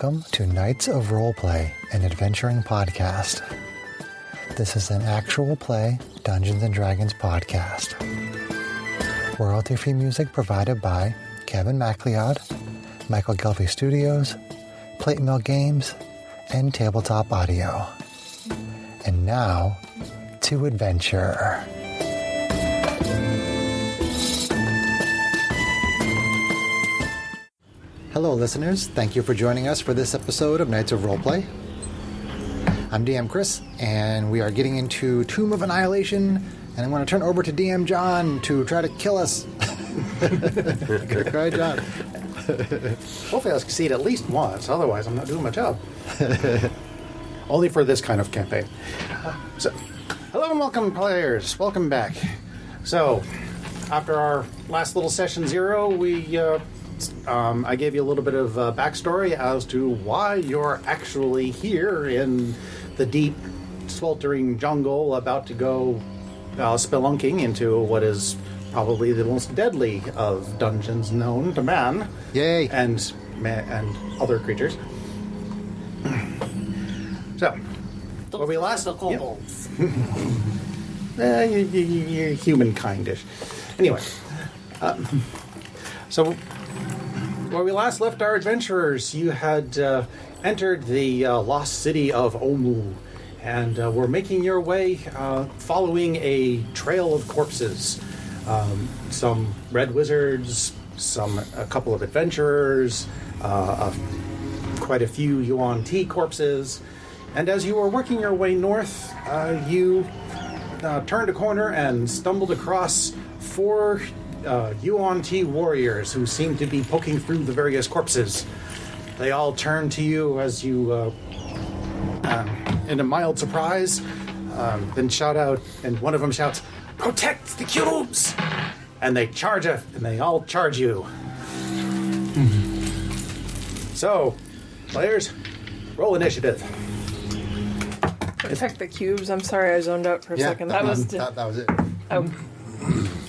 Welcome to Knights of Roleplay, an adventuring podcast. This is an actual play Dungeons & Dragons podcast. Royalty-free music provided by Kevin MacLeod, Michael Gelfie Studios, Plate Mill Games, and Tabletop Audio. And now, to adventure. Hello, listeners. Thank you for joining us for this episode of Knights of Roleplay. I'm DM Chris, and we are getting into Tomb of Annihilation, and I'm going to turn over to DM John to try to kill us. Good try, John. Hopefully I'll succeed at least once, otherwise I'm not doing my job. Only for this kind of campaign. So, hello and welcome, players. Welcome back. So, after our last little session 0, I gave you a little bit of backstory as to why you're actually here in the deep, sweltering jungle about to go spelunking into what is probably the most deadly of dungeons known to man. Yay! And other creatures. So, where we last... The kobolds. You're humankind-ish. Anyway. So... Where we last left our adventurers, you had entered the lost city of Omu, and were making your way following a trail of corpses. Some red wizards, a couple of adventurers, quite a few Yuan Ti corpses. And as you were working your way north, you turned a corner and stumbled across 4 Yuan Ti warriors who seemed to be poking through the various corpses. They all turn to you as you, in a mild surprise, then shout out, and one of them shouts, "Protect the cubes!" And they all charge you. So, players, roll initiative. Protect the cubes. I'm sorry, I zoned out for a second. That was it. Oh.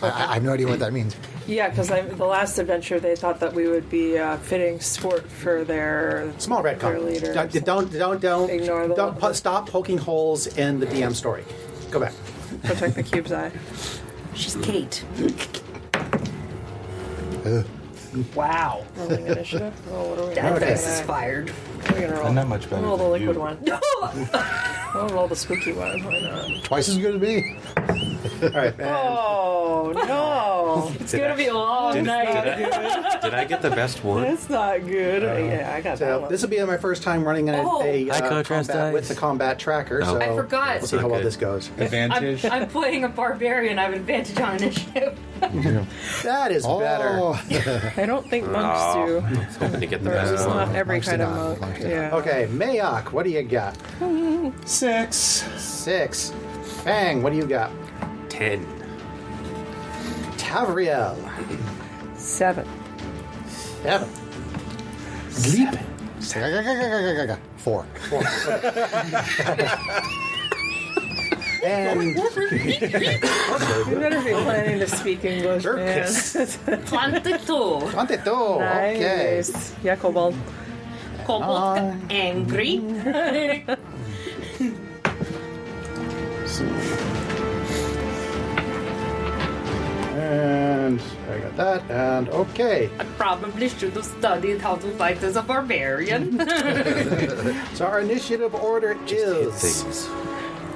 I have no idea what that means. Yeah, because the last adventure they thought that we would be fitting sport for their Small red their card. leader. Don't Ignore the stop poking holes in the DM story. Go back. Protect the cube's eye. She's Kate. Wow. Rolling initiative. Oh, what are we That Okay. dice is fired. We're gonna roll. I'm not much better Roll the than liquid you. one. I'll roll the spooky one. Why not? Twice as good as me. All right. Oh no! It's gonna be a long night. Did I get the best one? That's not good. Yeah, I got that So one. this will be my first time running a Hi, contrast combat dice. with the combat tracker. So I forgot. We'll see how well Okay. this goes. Advantage. I'm playing a barbarian. I have advantage on initiative. That is better. I don't think monks do. Hoping to get the Or best it's one. not every Monks kind do of not. monk. Monks do Yeah. Okay, Mayok, what do you got? 6. 6. Fang, what do you got? 10. Tavriel. 7. 7. Sleep. 4. And You better be planning to speak English, man. Dirkus. 22. 22. Okay. Nice. Yeah, kobold. Kobold angry. And I got that. And okay. I probably should have studied how to fight as a barbarian. So our initiative order is... Things.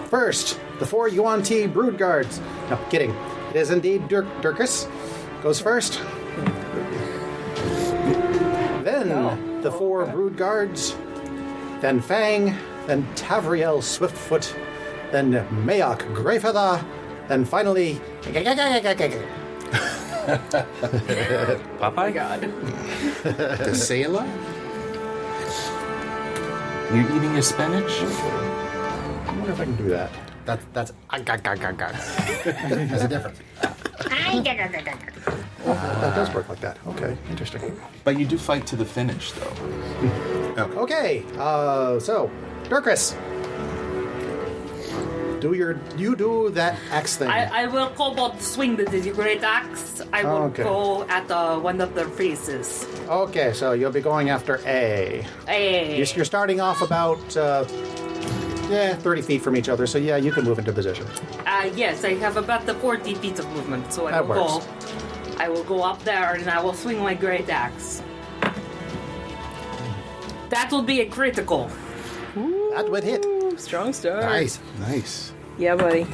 First, the 4 Yuan Ti brood guards. No, kidding. It is indeed Dirkus goes first. Then the 4 brood guards. Then Fang. Then Tavriel Swiftfoot. Then Mayok Greyfeather. Then finally... Popeye? God. The sailor? You eating your spinach? I wonder if I can do that. That's There's a difference. That does work like that. Okay, interesting. But you do fight to the finish, though. Okay, so, Dirkus. You do that axe thing. I will kobold swing the great axe. I will Okay. go at one of their faces. Okay, so you'll be going after A. Hey. You're starting off about 30 feet from each other, so yeah, you can move into position. Yes, I have about the 40 feet of movement, so That works. I will go up there and I will swing my great axe. That will be a critical. That would hit. Strong start. Nice. Yeah, buddy.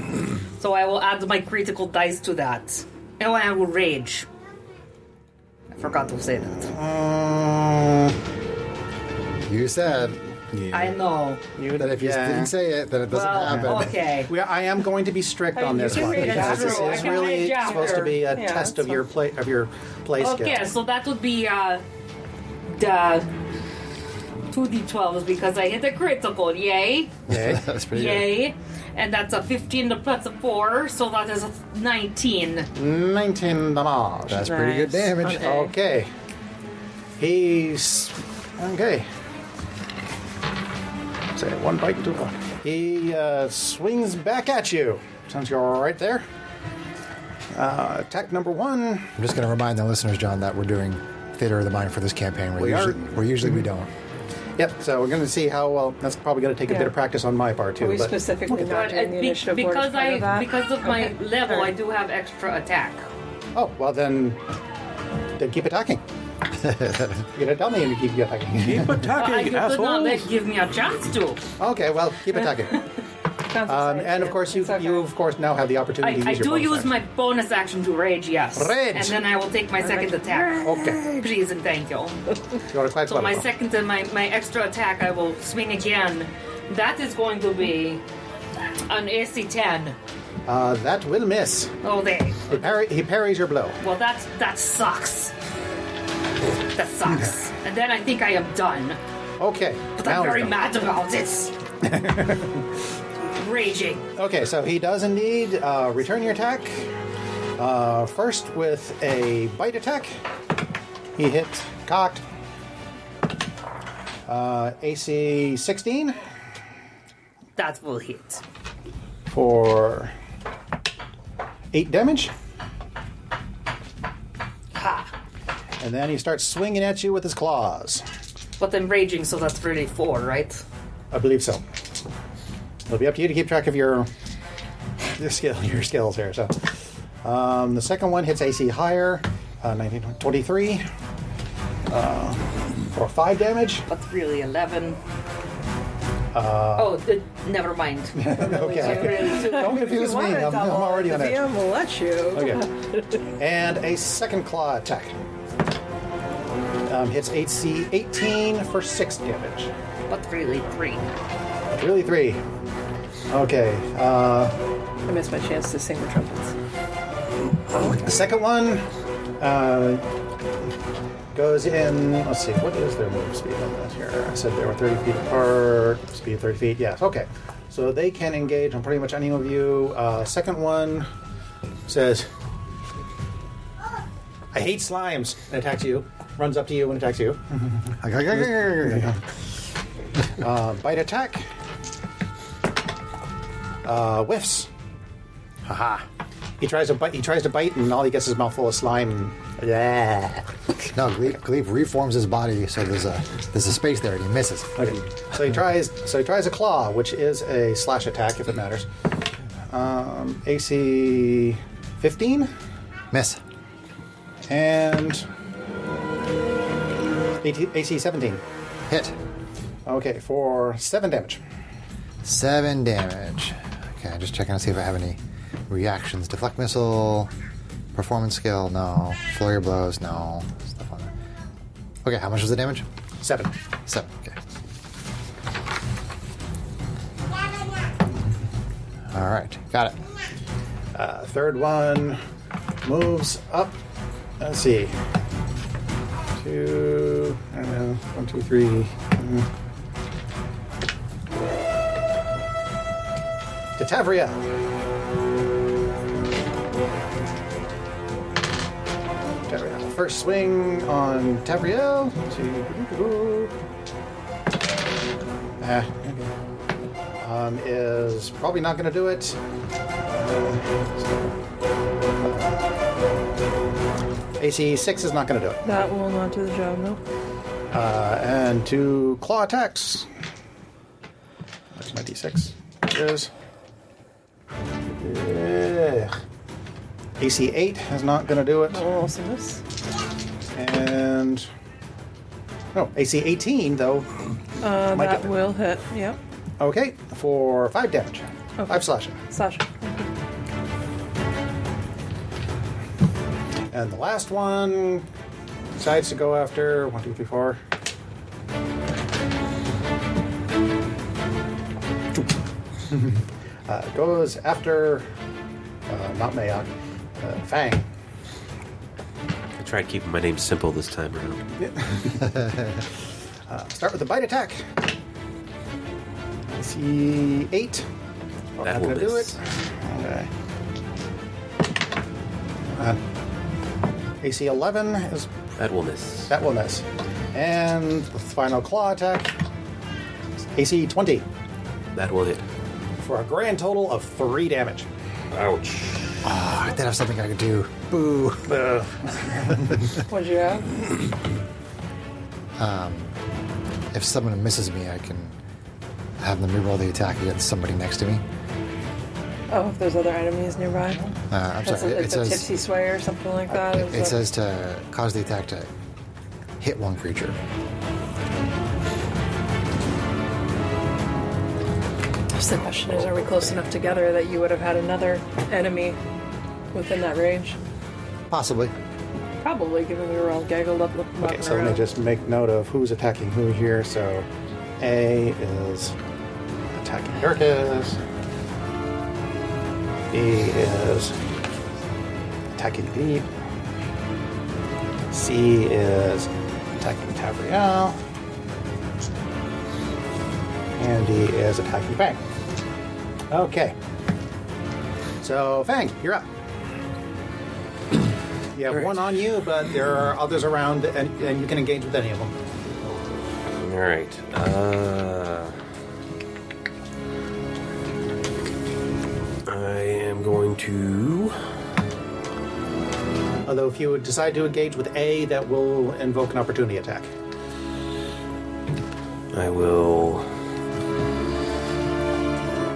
So I will add my critical dice to that. And I will rage. I forgot to say that. You said I know. that if you didn't say it, then it doesn't Well, happen. okay. I am going to be strict on you this can one read it because this through. I is can really read it supposed to be a Yeah, test that's of your play skill. Okay, so that would be the 2d12s because I hit a critical. Yay. Okay. That's pretty good. Yay. And that's a 15 plus a 4, so that is a 19. 19 damage. That's pretty good Nice. damage. Okay. Okay. He's okay. Say one bite, two one. He swings back at you. Since you're right there. Attack number 1. I'm just going to remind the listeners, John, that we're doing Theater of the Mind for this campaign. We are. Usually we don't. Yep. So we're going to see how well. That's probably going to take a Yeah. bit of practice on my part too. Are we but specifically not But doing the initiative board as because part of that? because of my Okay. level, Alright. I do have extra attack. oh well, then keep attacking. You're gonna tell me and you keep attacking. Keep But attacking, you could not assholes. give me a chance to. Okay. Well, keep attacking. Sounds exciting. And of course, you It's okay. you of course now have the opportunity to I use your do bonus use action. my bonus action to rage, yes. Rage. And then I will take my second attack. Okay. Please and thank you. You want to quite So my second and my extra attack, I will swing again. That is going to be an AC 10. That will miss. Oh, there. He parries your blow. Well, that sucks. That sucks. And then I think I am done. Okay. But now I'm very he's done. mad about it. Raging. Okay, so he does indeed return your attack. First with a bite attack. He hit cocked. AC 16 That will hit. for 8 damage. Ha. And then he starts swinging at you with his claws. But I'm raging, so that's really 4, right? I believe so. It'll be up to you to keep track of your skills here. So, the second one hits AC higher, 23, for 5 damage. But really 11. Never mind. Okay, Really, don't confuse me. Wanna I'm double already it, on the edge. DM will let you. Okay, and a second claw attack. Hits AC 18 for 6 damage. but really 3. Really 3. Okay. I missed my chance to sing the trumpets. The second one goes in. Let's see, what is their move speed on that here? I said they were 30 feet apart. Speed 30 feet, yes. Okay. So they can engage on pretty much any of you. Second one says, I hate slimes, and attacks you. Runs up to you and attacks you. Bite attack. Whiffs. Haha. He tries to bite, and all he gets is a mouthful of slime. Yeah. No, Gleep reforms his body, so there's a space there, and he misses. Okay. So he tries a claw, which is a slash attack, if it matters. AC 15 Miss. and AC 17. Hit. Okay, for 7 damage. 7 damage. Okay, just checking to see if I have any reactions. Deflect missile, performance skill, no. Flurry of blows, no. Stuff on that. Okay, how much was the damage? 7. 7. Okay. All right, got it. Third one moves up. Let's see. 2, I don't know, 1, 2, 3. To Tavria. Tavriel. First swing on Tavriel. is probably not going to do it. AC 6 is not going to do it. That will not do the job, no. And 2 claw attacks. That's my D6. It is. AC 8 is not going to do it. That will also miss. And no, AC 18 though. might That do it. will hit, yep. Okay, for 5 damage. Okay. 5 slashing. Sasha. And the last one decides to go after 1, 2, 3, 4. Goes after not Mayok, Fang. I tried keeping my name simple this time around. Start with the bite attack. AC 8. Oh, That not will gonna do miss. it. Okay. AC 11 is That will miss. that will miss. And the final claw attack. AC 20 That will hit. for a grand total of 3 damage. Ouch. Oh, I did have something I could do. Boo. What'd you have? If someone misses me, I can have them reroll the attack against somebody next to me. Oh, if there's other enemies nearby. I'm That's sorry. like It the says tipsy sway or something like that. Is it that- says to cause the attack to hit one creature. So the question is, are we close enough together that you would have had another enemy within that range? Possibly. Probably, given we were all gaggled up looking Okay, so let me just make note of who's attacking who here. So A is attacking Durkis. B is attacking Deep. C is attacking Tavriel. And D is attacking Fang. Okay. So, Fang, you're up. You have one on you, but there are others around, and you can engage with any of them. All right. I am going to. Although if you would decide to engage with A, that will invoke an opportunity attack. I will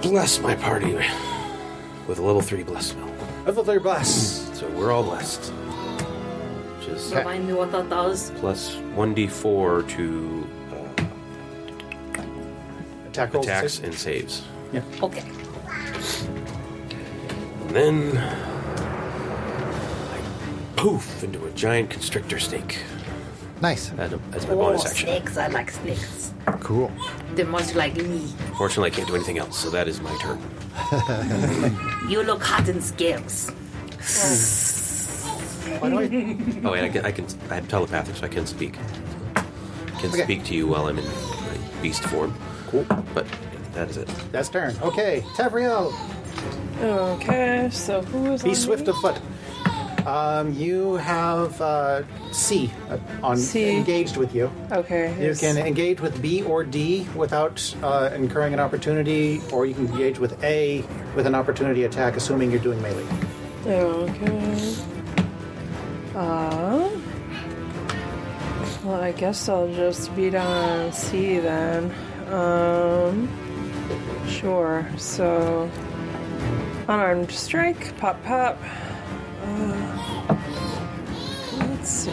bless my party with a level 3 bless spell. Level 3 blast. So we're all blessed. Which is Remind me what that does. plus 1d4 to Attack rolls. attacks save. and saves. Yeah. Okay. And then I poof into a giant constrictor snake. Nice. That's my bonus action. Snakes. I like snakes. Cool. They're much like me. Fortunately, I can't do anything else, so that is my turn. You look hot in scales. By the way, Oh, and I'm telepathic, so I can speak. I can Okay. speak to you while I'm in my beast form. cool. But that is it. That's turn. Okay, Tavriel. Okay, so who is Be on swift me? of foot. You have C on C. engaged with you. Okay. You is- can engage with B or D without incurring an opportunity, or you can engage with A with an opportunity attack, assuming you're doing melee. Okay. Well, I guess I'll just beat on C then. Sure. So, unarmed strike, pop, pop. Let's see.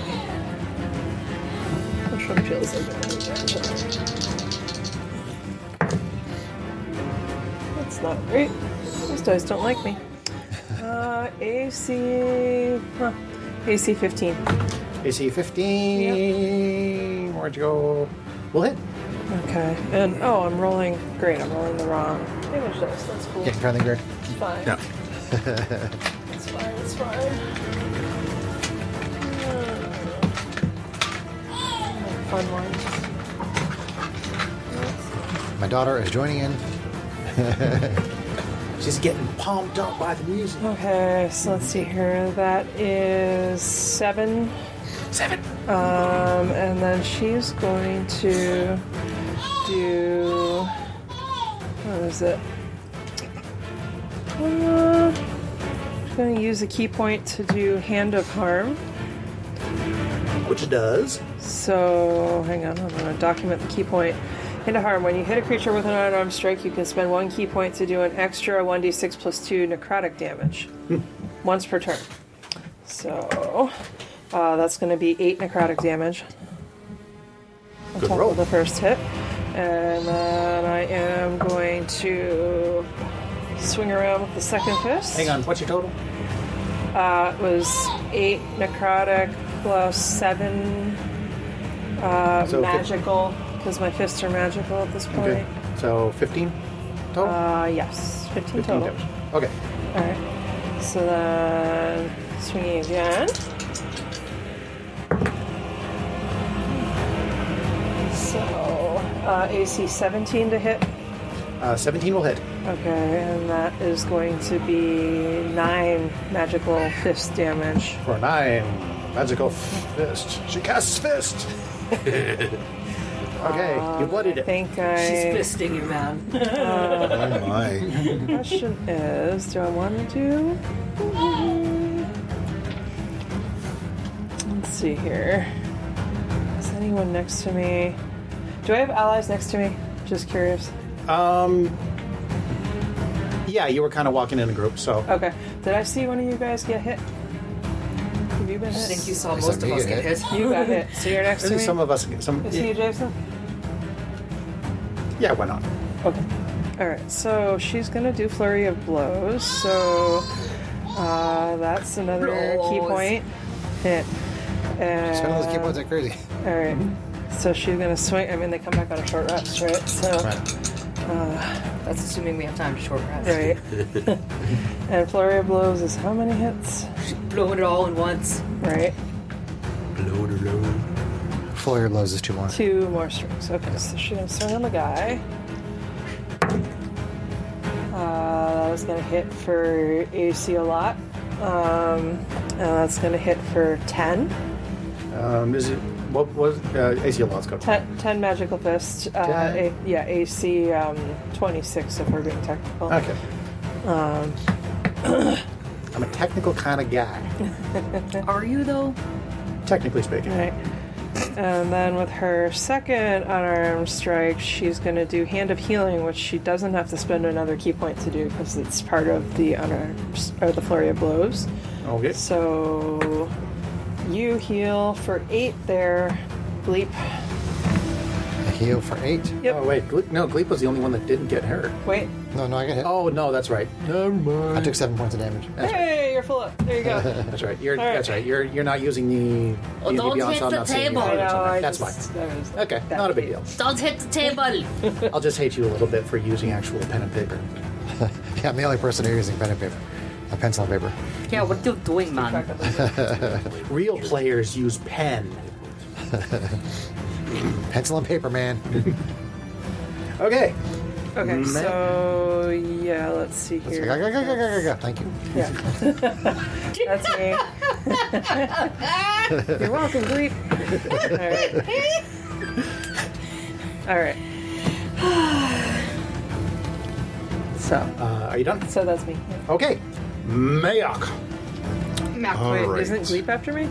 Which one feels like it? That's not great. These dice don't like me. AC 15. AC 15. Where'd you go? We'll hit. Okay. And I'm rolling. Great, I'm rolling the wrong damage dice. That's cool. Yeah, trying to think, Greg. It's fine. No. It's fine. It's fine. Fun ones. My daughter is joining in. She's getting pumped up by the music. Okay, so let's see here. That is 7. 7. And then she's going to do is it? I'm going to use a key point to do Hand of Harm. Which does. So, hang on, I'm going to document the key point. Hand of Harm. When you hit a creature with an unarmed strike, you can spend 1 key point to do an extra 1d6 plus 2 necrotic damage. Once per turn. So, that's going to be 8 necrotic damage. On Good top roll. of the first hit. And then I am going to swing around with the second fist. Hang on, what's your total? It was 8 necrotic plus 7 So magical, because my fists are magical at this point. Okay. So 15 total? Yes, 15 15 total. damage. Okay. Alright. So then, swinging again. So, AC 17 to hit. 17 will hit. Okay, and that is going to be 9 magical fist damage. For 9 magical fist. She casts fist. Okay, you bloodied I it. think She's I... fisting you, man. Oh my. The question is, do I want to do... Let's see here. Is anyone next to me? Do I have allies next to me? Just curious. Yeah, you were kind of walking in a group, so. Okay. Did I see one of you guys get hit? Have you been I hit? think you saw Is most that of me us get hit? hit. You got hit. So you're next to me? Some of us. Some. Is he Jason? Yeah, why not? Okay. Alright, so she's gonna do Flurry of Blows, so that's another key Blows. point. Hit. Spending those key points like crazy. Alright. So she's gonna swing. I mean, they come back on a short rest, right? So, That's assuming we have time to short rest. right. And Flurry of Blows is how many hits? Blowing it all in once. Right. Blow to blow. Flurry of Blows is 2 more. 2 more strings. Okay, so she's gonna swing on the guy. That is gonna hit for AC a lot. And that's gonna hit for 10. Is it. What was. AC Lot's go. 10 magical fist. AC 26 if we're being technical. Okay. I'm a technical kind of guy, Are you, though? technically speaking. Right. And then with her second unarmed strike, she's going to do Hand of Healing, which she doesn't have to spend another key point to do because it's part of the unarmed or the Flurry of Blows. Okay. So you heal for 8 there, Bleep. A heal for 8. Yep. Oh, wait. No, Gleep was the only one that didn't get hurt. Wait. No, I got hit. Oh, no, that's right. Never mind. I took 7 points of damage. Hey, you're full up. There you go. That's right. You're, All right. That's right. You're not using the. Oh, D&D don't Beyond, hit so I'm the not saying table. you I hit or know, something. I That's just, fine. that was Okay, that not a big deal. Don't hit the table. I'll just hate you a little bit for using actual pen and paper. Yeah, I'm the only person here using pen and paper. A pencil and paper. Yeah, what are you doing, man? Real players use pen. Pencil and paper, man. Okay. Okay, so yeah, let's see here. Go. Thank you. Yeah. That's me. You're welcome, Gleep. Alright. So Are you done? that's me. Okay. Mayok. Wait, right. isn't Gleep after me?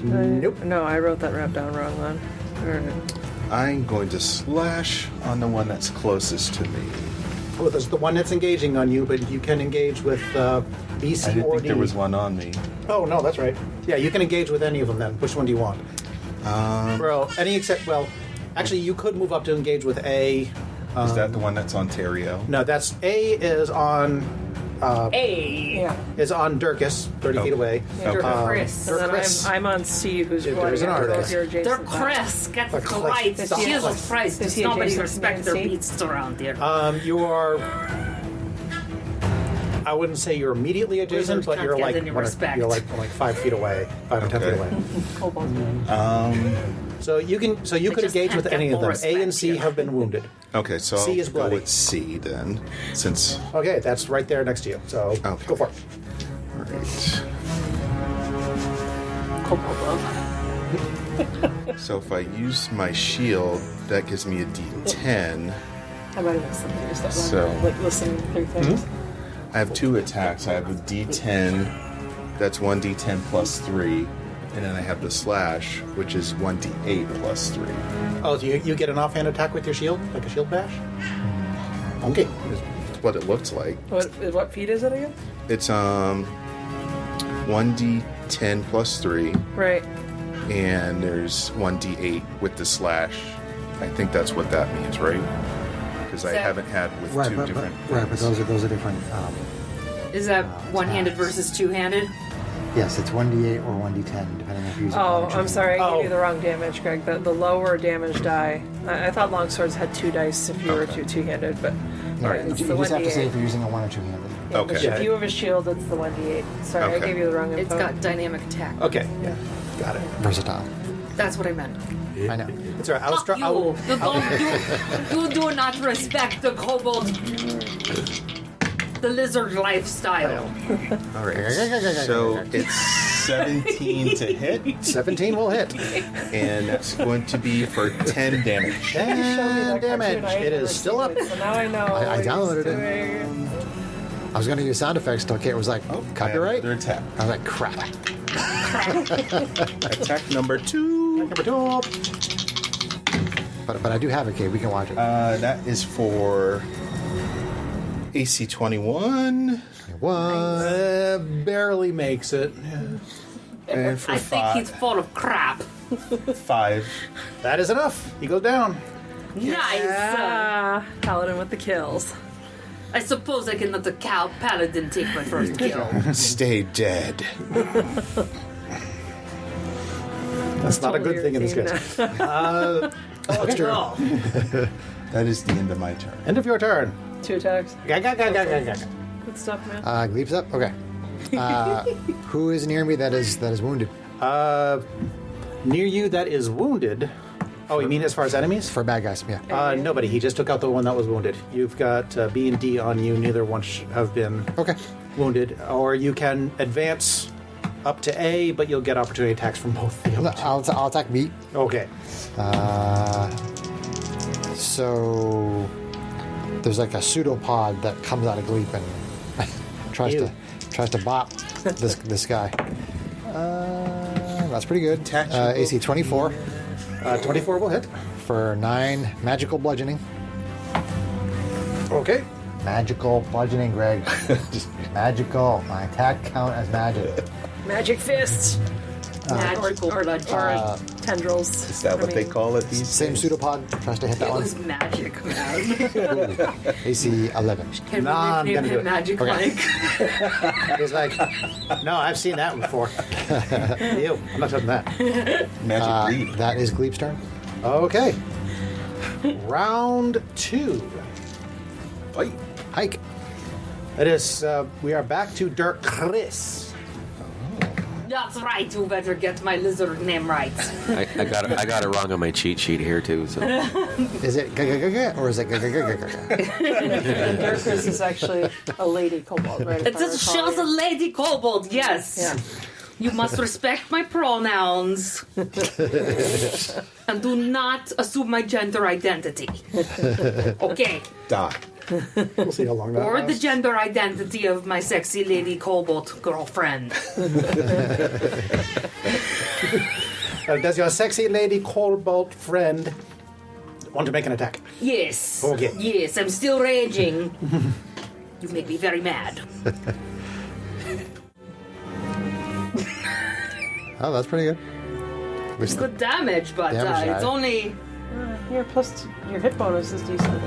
Nope. No, I wrote that rap down wrong then. Alright. I'm going to slash on the one that's closest to me. Well, there's the one that's engaging on you, but you can engage with B, C, I didn't or think D. there was one on me. Oh, no, that's right. Yeah, you can engage with any of them then. Which one do you want? Well, any except, well, actually, you could move up to engage with A. Is that the one that's Ontario? No, that's A is on Hey. Yeah. is on Durkis, 30 feet away. Okay. Chris. And then Chris. I'm on C, who's Yeah, going there's an after artist. both your They're adjacent Chris. Get They're the Cliff. right. Stop. Jesus Christ. Is Does he nobody adjacent respect to their Nancy? beats around here? You are. I wouldn't say you're immediately adjacent, Wizards but can't you're get like any respect. you're like 5 feet away, 5 or 10 feet Okay. away. Kobolds. So you could just engage with can't any get of them. more A and respect C here. have been wounded. Okay, so C is I'll go bloody. with C then, since... Okay, that's right there next to you. So Okay. go for it. All right. Kobold. So if I use my shield, that gives me a D10. How about this? Just that So- one, like listening through things. I have 2 attacks. I have a D10. That's 1d10 plus 3. And then I have the slash, which is 1d8 plus 3. Oh, so you get an offhand attack with your shield, like a shield bash? Okay. That's what it looks like. What feat is it again? It's 1d10 plus 3. Right. And there's 1d8 with the slash. I think that's what that means, right? Because I that- haven't had with Right, 2 but different. those are different. Is that one-handed attacks. versus two-handed? Yes, it's 1d8 or 1d10, depending if you use. Oh, I'm sorry. I Oh. gave you the wrong damage, Greg. The lower damage die. I thought longswords had 2 dice if you were two-handed, but Yeah, alright, you it's just the have to say 1d8. if you're using a 1 or 2-handed. Yeah, Okay. but if you have a shield, it's the 1d8. Sorry, I Okay. gave you the wrong info. It's got dynamic attack. Okay. Yeah. Got it. Versatile. That's what I meant. I know. That's all right. I was Fuck trying. you. You do not respect the kobold, the lizard lifestyle. All right. So it's 17 to hit, 17 will hit. and that's going to be for 10 damage. 10 damage. It is still up. So now I know. I what he's downloaded it. doing. I was going to use sound effects till Kate was like, Oh, copyright? Another attack. I was like, crap. Attack number 2. Number 2. But I do have it, Kate. We can watch it. That is for AC 21. Barely makes it. And for I think he's full of crap. 5. That is enough. He goes down. Nice. Ah, Paladin with the kills. I suppose I can let the cow paladin take my first kill. Stay dead. That's not a good thing in this case. That's true. Oh, That is the end of my turn. End of your turn. 2 attacks. Good Good stuff, man. Gleeps up? Okay. Who is near me that is wounded? Near you that is wounded. Oh, you mean as far as enemies? For bad guys, yeah. Nobody. He just took out the one that was wounded. You've got B and D on you. Neither one have been Okay. wounded. Or you can advance up to A, but you'll get opportunity attacks from both the other two. I'll attack B. Okay. So there's like a pseudopod that comes out of Gleep and tries Ew. to bop this guy. That's pretty good. Tactical. AC 24 24 will hit. for 9 magical bludgeoning. Okay. Magical bludgeoning, Greg. Magical. My attack count as magic. Magic fists. magical blood. Or tendrils. Is that what they call it these Same days? pseudopod tries to hit that It one. was magic, man. AC 11. Can Nah, I'm we gonna nickname do him it. Magic Mike? He's like, no, I've seen that before. Ew, I'm not touching that. Magic Reed. That is Gleep's turn. Okay. Round 2. Fight. Hike. It is, we are back to Dirk Chris. That's right. You better get my lizard name right. I got it wrong on my cheat sheet here too. So Is it gaga or is it gaga? And Dirkus is actually a lady kobold, right? It's just she's a lady kobold. Yes. Yeah. You must respect my pronouns and do not assume my gender identity. Okay. Die. We'll see how long that Or the lasts. gender identity of my sexy lady kobold girlfriend. Does your sexy lady Cobalt friend want to make an attack? Yes. Okay. Yes, I'm still raging. You make me very mad. Oh, that's pretty good. It's good damage, but Damage it's die. only. Your hit bonus is decent.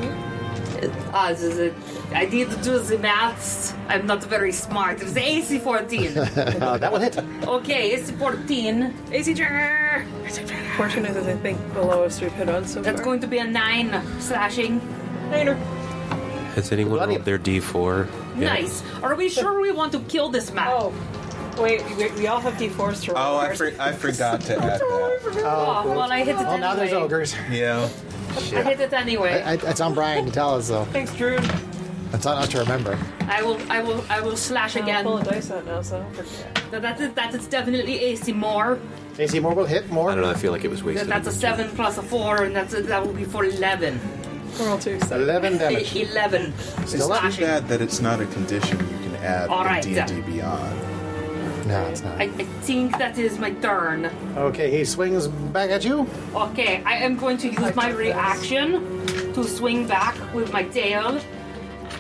I need to do the maths. I'm not very smart. It's AC 14. That will hit. Okay, AC 14. AC trigger. 14 is, I think, the lowest we've hit on so That's far. going to be a 9 slashing. Niner. has anyone rolled their D4? Yeah. Nice. Are we sure we want to kill this man? Oh, wait, we all have D4s to roll. Oh, I ours. forgot to add that. Oh, well, I hit it Well, anyway. now there's ogres. Yeah. I hit it anyway. It's on Brian to tell us though. Thanks, Drew. It's on us to remember. I will slash I'll again. pull a dice out now, so don't forget. That is definitely AC more. AC more will hit more. I don't know. I feel like it was wasted. That's a 7 plus a 4, and that will be for 11. Roll 2. 11 damage. 11. It's too Slashing. bad that it's not a condition you can add All right, in D&D Beyond. No, it's not. I think that is my turn. Okay, he swings back at you. Okay, I am going to use my reaction to swing back with my tail,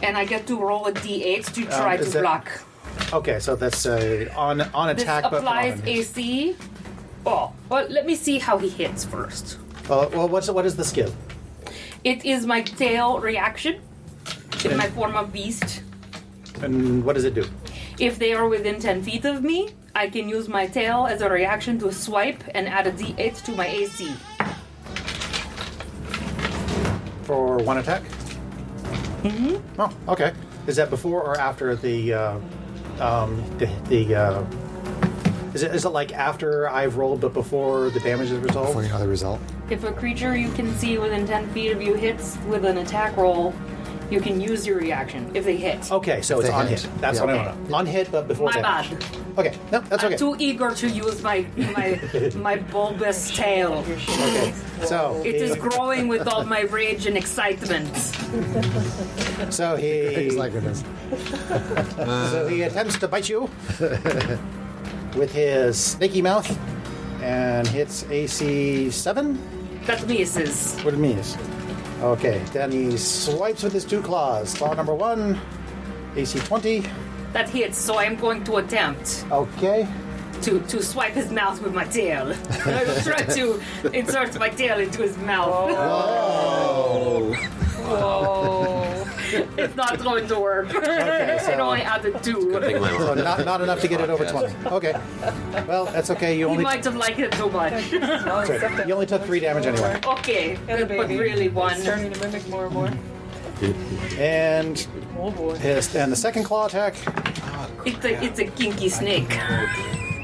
and I get to roll a d8 to try is to that- block. Okay, so that's on This attack, but applies on. AC. Oh, well, let me see how he hits first. Well, what is the skill? It is my tail reaction in my form of beast. And what does it do? If they are within 10 feet of me, I can use my tail as a reaction to swipe and add a d8 to my AC. For one attack? Mm-hmm. Oh, okay. Is that before or after is it like after I've rolled but before the damage is resolved? Before you know the result. If a creature you can see within 10 feet of you hits with an attack roll, you can use your reaction if they hit. Okay, so If it's they on hit. hit. That's Yeah. what I want to know. On hit, but before My damage. bad. Okay, no, that's okay. I'm too eager to use my bulbous tail. Okay, so It is growing with all my rage and excitement. so he It's like it is. so he attempts to bite you with his snaky mouth and hits AC 7. That misses. What it means. Okay, then he swipes with his two claws. Claw number 1, AC 20. That hits, so I'm going to attempt Okay. to swipe his mouth with my tail. I will try to insert my tail into his mouth. Oh. It's not going to work. It only added 2. Big line. So not enough to get it over 20. Okay. Well, that's okay. You You only might have liked it so much. you only took 3 damage anyway. Okay, Yeah, the but baby. really It's one. starting to mimic more and more. And Oh boy. the second claw attack It's a kinky snake.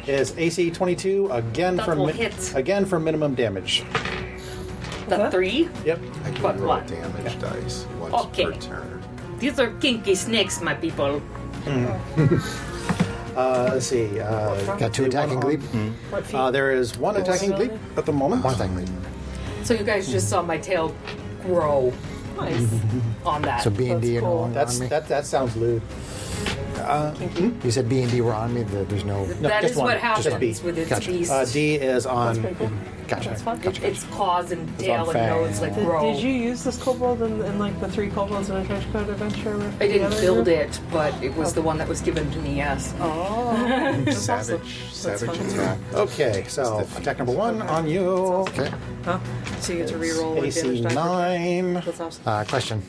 is AC 22 again That for will hit. again for minimum damage. The 3. Yep. I can But roll what? damage dice once Okay. per turn. These are kinky snakes, my people. Let's see. Got 2 the attacking one leap. What feet? there is 1 attacking leap at the moment. One attacking leap. So you guys just saw my tail grow Nice. on that. So B and D That's are no cool. longer That's on me. that sounds lewd. You said B and D were on me. There's no. That just is one. what Just happens B. with its Gotcha. beast. D is on. Pretty cool. Gotcha. That's fun. Gotcha. Its claws and tail on and nose fangs. like Did, grow. did you use this kobold in like the 3 kobolds in a trench coat adventure? With I didn't the other build group? it, but it was the one that was given to me, yes. Oh. That's awesome. Savage fun. attack. Okay, so attack number 1 on you. Okay. Huh? So you get to reroll one AC damage die. 9. That's awesome. Question.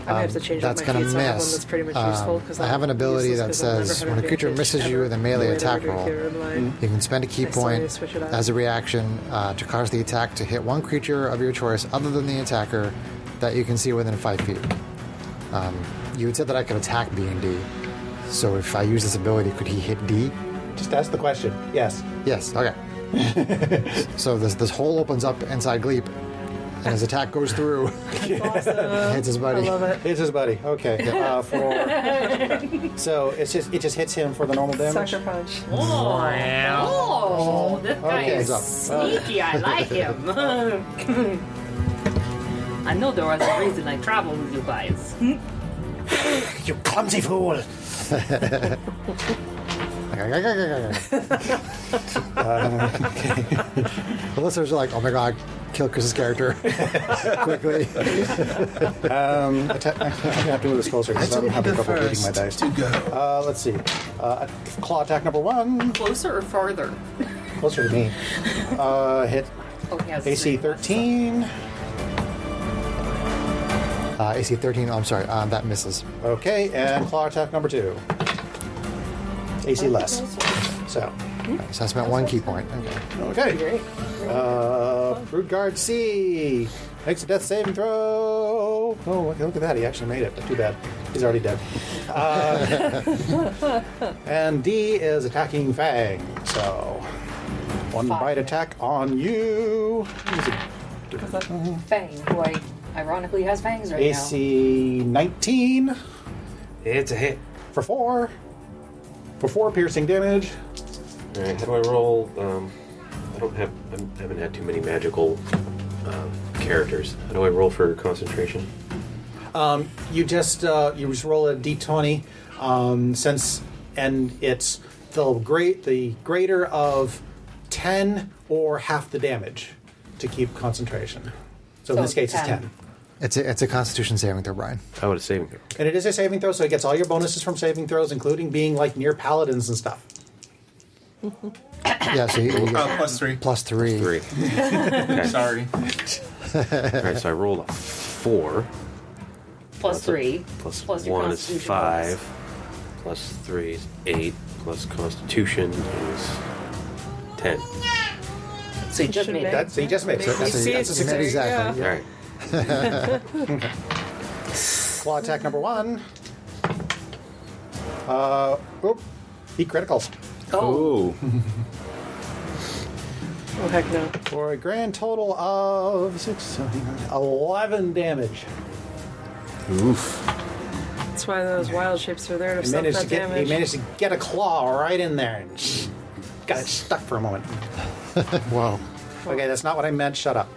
I might have to change That's up my gonna feet so I have one miss. that's pretty much useful. 'Cause I have an I'm ability useless that 'cause I'll never says have when a creature advantage misses you with a ever. melee No way to attack do roll, here in line. you can spend a key I still need point to switch it out. as a reaction to cause the attack to hit one creature of your choice other than the attacker that you can see within 5 feet. You had said that I could attack B and D. So if I use this ability, could he hit D? Just ask the question. Yes. Yes. Okay. So this hole opens up inside Gleep, and his attack goes through, hits his I buddy. love it. It's his buddy. Okay. So it just hits him for the normal damage. Sucker punch. Oh, this guy Okay. is sneaky. I like him. I know there was a reason I traveled with you guys. You clumsy fool! The listeners are like, "Oh my god, kill Chris's character quickly." I'm gonna have to move this closer because I'm having trouble reading my dice. To go. Let's see. Claw attack number 1, Closer or farther? closer to me. Hit Oh, he has AC 3. 13. AC 13. Oh, I'm sorry. That misses. Okay, and claw attack number 2. AC less. So, So I spent 1 key point. Okay. okay. Brood Guard C makes a death saving throw. Oh, look at that. He actually made it. Too bad. He's already dead. And D is attacking Fang. So, 1 bite attack on you. Fang, who ironically has fangs right AC 19 It's a hit. for 4. For 4 piercing damage. All right, how do I roll? I haven't had too many magical characters. How do I roll for concentration? You just roll a d20, and it's the greater of 10 or half the damage to keep concentration. So in this case, 10. it's 10. It's a Constitution saving throw, Brian. Oh, it's saving throw. And it is a saving throw, so it gets all your bonuses from saving throws, including being like near paladins and stuff. Yeah, so you get Plus 3. plus 3. 3. Okay. Sorry. All right, so I rolled a 4. Plus 3. Plus your 1 is Constitution 5. Plus 3 is 8. Plus Constitution is 10. So you just Should made make- that. So you just made it. Maybe So that's a see, success. Exactly. All Yeah. right. Claw attack number 1. Beat criticals. Oh. Oh, heck no. For a grand total of 6, 7, 11 damage. Oof. That's why those wild shapes are there to He stop managed, that to get, damage. he managed to get a claw right in there and got it stuck for a moment. Wow. Okay, that's not what I meant. Shut up.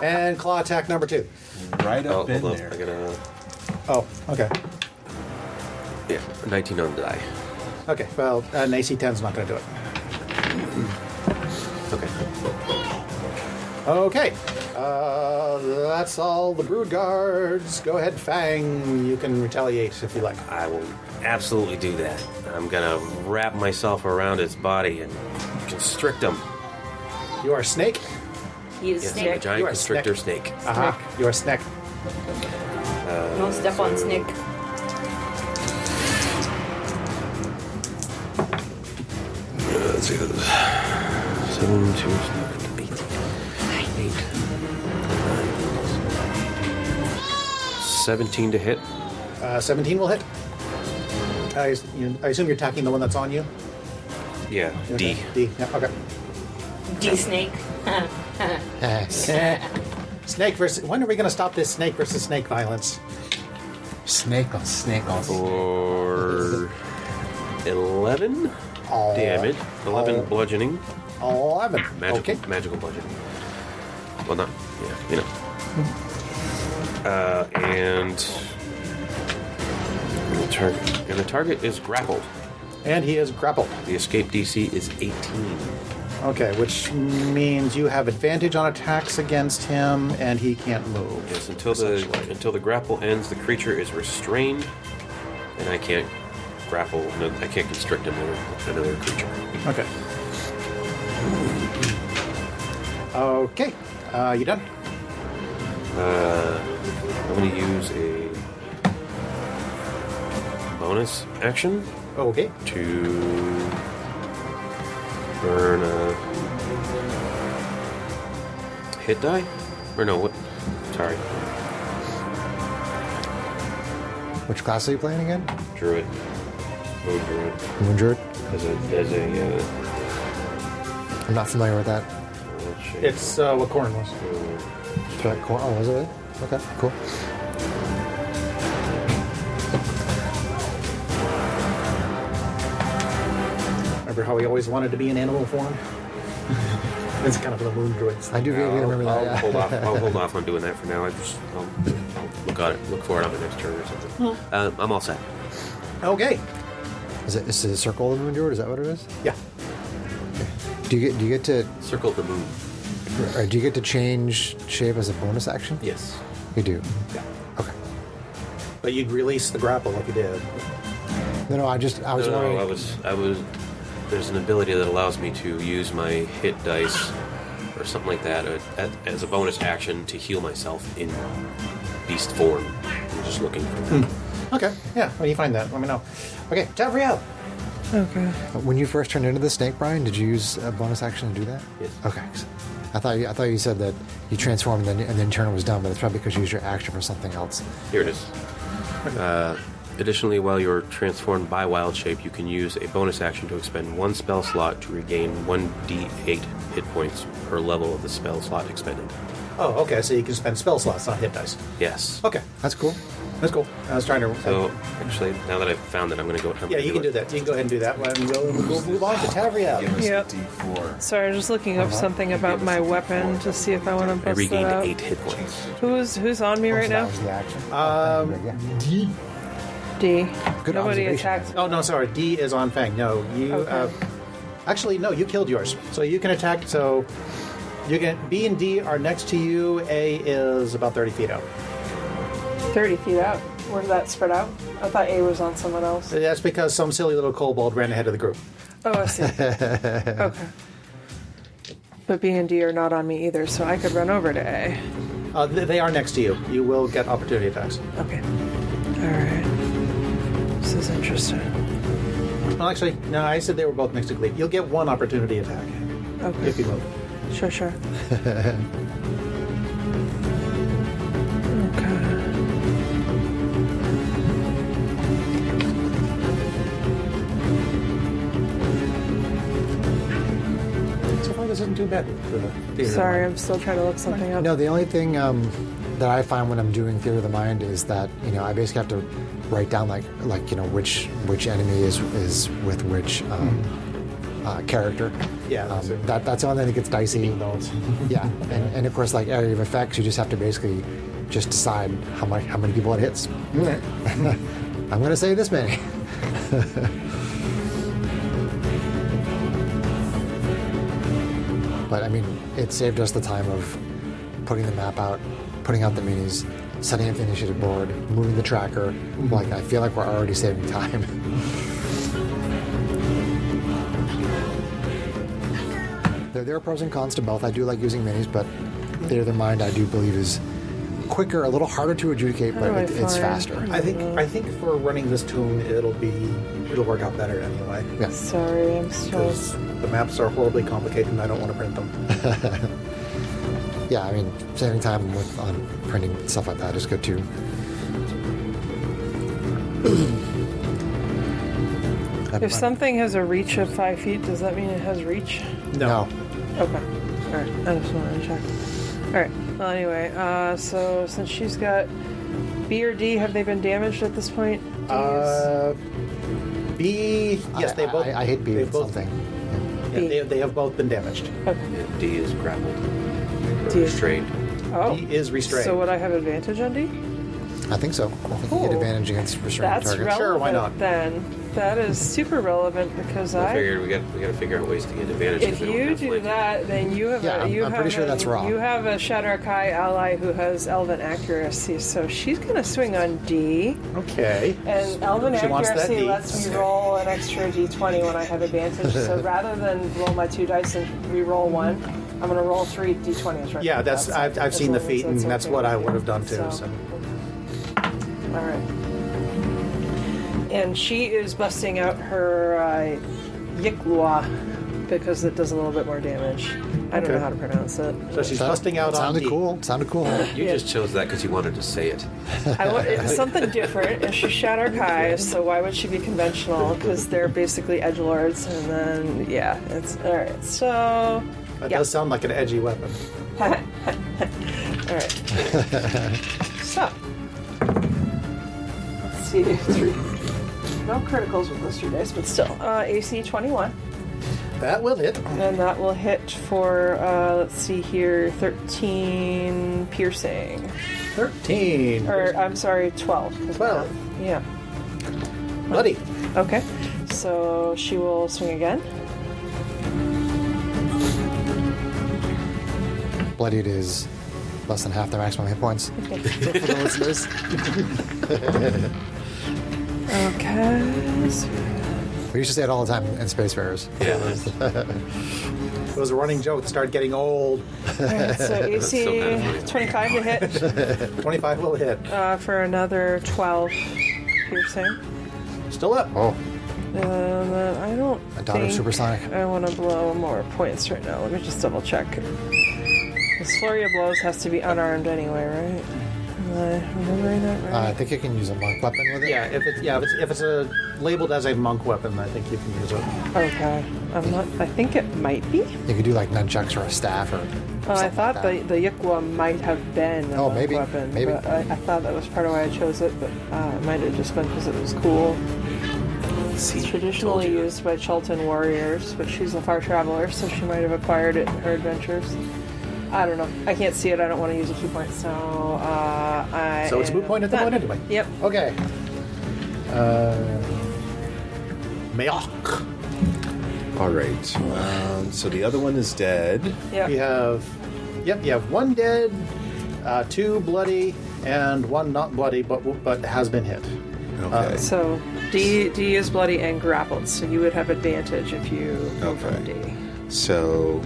And claw attack number 2. Right Oh, up in hold on. there. I got a Oh, okay. 19 on the die. Okay, well, an AC 10 is not going to do it. Okay. Okay, that's all the brood guards. Go ahead, Fang. You can retaliate if you like. I will absolutely do that. I'm gonna wrap myself around its body and constrict him. You are a snake. He is Yes, snake. a giant You are constrictor snake. Aha, you are a snake. Don't step on snake. Let's see. 7, 2, 8, 8, 17 to hit. 17 will hit. I assume you're attacking the one that's on you? Yeah, D. Okay. D, yeah, okay. D snake. Snake versus... When are we going to stop this snake versus snake violence? Snake on snake on. For 11 Oh, damage. 11 oh. bludgeoning. 11. Magical, Okay. magical bludgeoning. Well, not, yeah, you know. And the target is grappled. And he is grappled. The escape DC is 18. Okay, which means you have advantage on attacks against him, and he can't move. Yes, until essentially. the grapple ends, the creature is restrained, and I can't grapple. No, I can't constrict another creature. Okay. Okay. You done? I'm going to use a bonus action Okay. to burn a hit die? Or no, what? Sorry. Which class are you playing again? Druid. Moon Druid. Moon Druid? As a I'm not familiar with that. It's what Corn was. Oh, was it? Okay, cool. Remember how he always wanted to be in animal form? It's kind of the moon druids. I do vaguely remember that. I'll yeah. hold off. I'll hold off on doing that for now. I'll look for it on the next turn or something. I'm all set. Okay. Is it a circle of the Moon Druid? Is that what it is? Yeah. Do you get to Circle the moon. or do you get to change shape as a bonus action? Yes. You do. Yeah. Okay. But you'd release the grapple if you did. No, I was No, wondering. I was. There's an ability that allows me to use my hit dice or something like that as a bonus action to heal myself in beast form. I'm just looking for that. Okay. Yeah. When you find that, let me know. Okay. Tavriel. Okay. When you first turned into the snake, Brian, did you use a bonus action to do that? Yes. Okay. I thought you said that you transformed and then turn was done, but it's probably because you used your action for something else. Here it is. Additionally, while you're transformed by wild shape, you can use a bonus action to expend 1 spell slot to regain 1d8 hit points per level of the spell slot expended. Oh, okay. So you can spend spell slots, not hit dice. Yes. Okay, That's cool. that's cool. I was trying to. So, actually, now that I've found it, I'm going to go. yeah, you can do that. You can go ahead and do that. We'll move on to Tavria. Give us Yep. a D4. Sorry, I'm just looking up something about my weapon to see if I want to I bust that regained out. 8 hit points. Who's on me right So that now? was the action. D. D. Good Nobody observation. attacked. Oh no, sorry. D is on Fang. No, you. Okay. Actually, no. You killed yours, so you can attack. So you can. B and D are next to you. A is about 30 feet out. 30 feet out. Where's that spread out? I thought A was on someone else. That's because some silly little kobold ran ahead of the group. Oh, I see. Okay. But B and D are not on me either, so I could run over to A. They are next to you. You will get opportunity attacks. Okay. Alright. This is interesting. Well, actually, no. I said they were both next to Gleep. You'll get 1 opportunity attack Okay. if you move. Sure. Okay. So far, this isn't too bad. For the theater Sorry, of I'm still trying to look something up. No, the only thing that I find when I'm doing theater of the mind is that I basically have to write down like which enemy is with which character. Yeah, that's it. That's the only thing that gets dicey. notes. Yeah, and of course, like area of effects, you just have to basically just decide how many people it hits. I'm going to say this many. But I mean, it saved us the time of putting the map out, putting out the minis, setting up the initiative board, moving the tracker. Like, I feel like we're already saving time. There are pros and cons to both. I do like using minis, but Theater of the Mind, I do believe, is quicker, a little harder to adjudicate, but do I it's find- faster. I think for running this tune, it'll work out better anyway. Yeah. Sorry, I'm still. Because the maps are horribly complicated, and I don't want to print them. Yeah, I mean, saving time on printing stuff like that is good too. If something has a reach of 5 feet, does that mean it has reach? No. Okay. Alright, I just wanted to check. Alright, well, anyway, so since she's got B or D, have they been damaged at this point? B, yes, they both. I hit B they with both, something. Yeah, they have both been damaged. Okay. And D is grappled. Or D. restrained. Oh. D is restrained. So would I have advantage on D? I think so. I think you Cool. get advantage against restrained That's targets. relevant Sure, why not? then. That is super relevant because I figured we got to figure out ways to get advantage. if we don't you have do flanking. that, then you have Yeah, I'm pretty sure that's wrong. You have a Shadar-Kai ally who has Elven accuracy, so she's going to swing on D. Okay. And Elven She wants that accuracy D. lets me roll an extra D20 when I have advantage. So rather than roll my 2 dice and re-roll 1, I'm going to roll 3 D20s right Yeah, now. that's I've seen the as long feat, as and that's okay what I with would you. have done too. So. All right. And she is busting out her Yiklua because it does a little bit more damage. I don't Okay. know how to pronounce it. So she's busting out on Sounded D. cool. Sounded cool. You Yeah. just chose that because you wanted to say it. It's something different, and she's Shadar-Kai, so why would she be conventional? Because they're basically edgelords, and then, yeah, it's... Alright, so... That Yeah. does sound like an edgy weapon. Alright. So... Let's see. 3. No criticals with those 3 dice, but still. AC 21. That will hit. And that will hit for, let's see here, 13 piercing. 13. Or, I'm sorry, 12. 12. Yeah. Buddy. Okay. So she will swing again. Bloodied is less than half their maximum hit points. For the listeners. Okay. So We used to say it all the time in Spacefarers. Yeah. It was a running joke. It started getting old. Alright, so AC still kind of funny. 25 to hit 25 will hit. for another 12 piercing. Still up. Oh, And then I don't a daughter of think supersonic. I want to blow more points right now. Let me just double check. This flurry of blows has to be unarmed anyway, right? remembering that right? I think you can use a monk weapon with it. Yeah, if it's labeled as a monk weapon, I think you can use it. Okay. I'm not. I think it might be. You could do like nunchucks or a staff or. I something thought like the Yukwa might have been a monk maybe, weapon. maybe. But I thought that was part of why I chose it, but it might have just been because it was cool. It's traditionally used by Chultan warriors, but she's a far traveler, so she might have acquired it in her adventures. I don't know. I can't see it. I don't want to use a key point, so So it's a moot point at the point anyway. Yep. Okay. Meok. All right. So the other one is dead. Yep. You have one dead, two bloody, and one not bloody, but has been hit. Okay. So D is bloody and grappled, so you would have advantage if you go from D. So,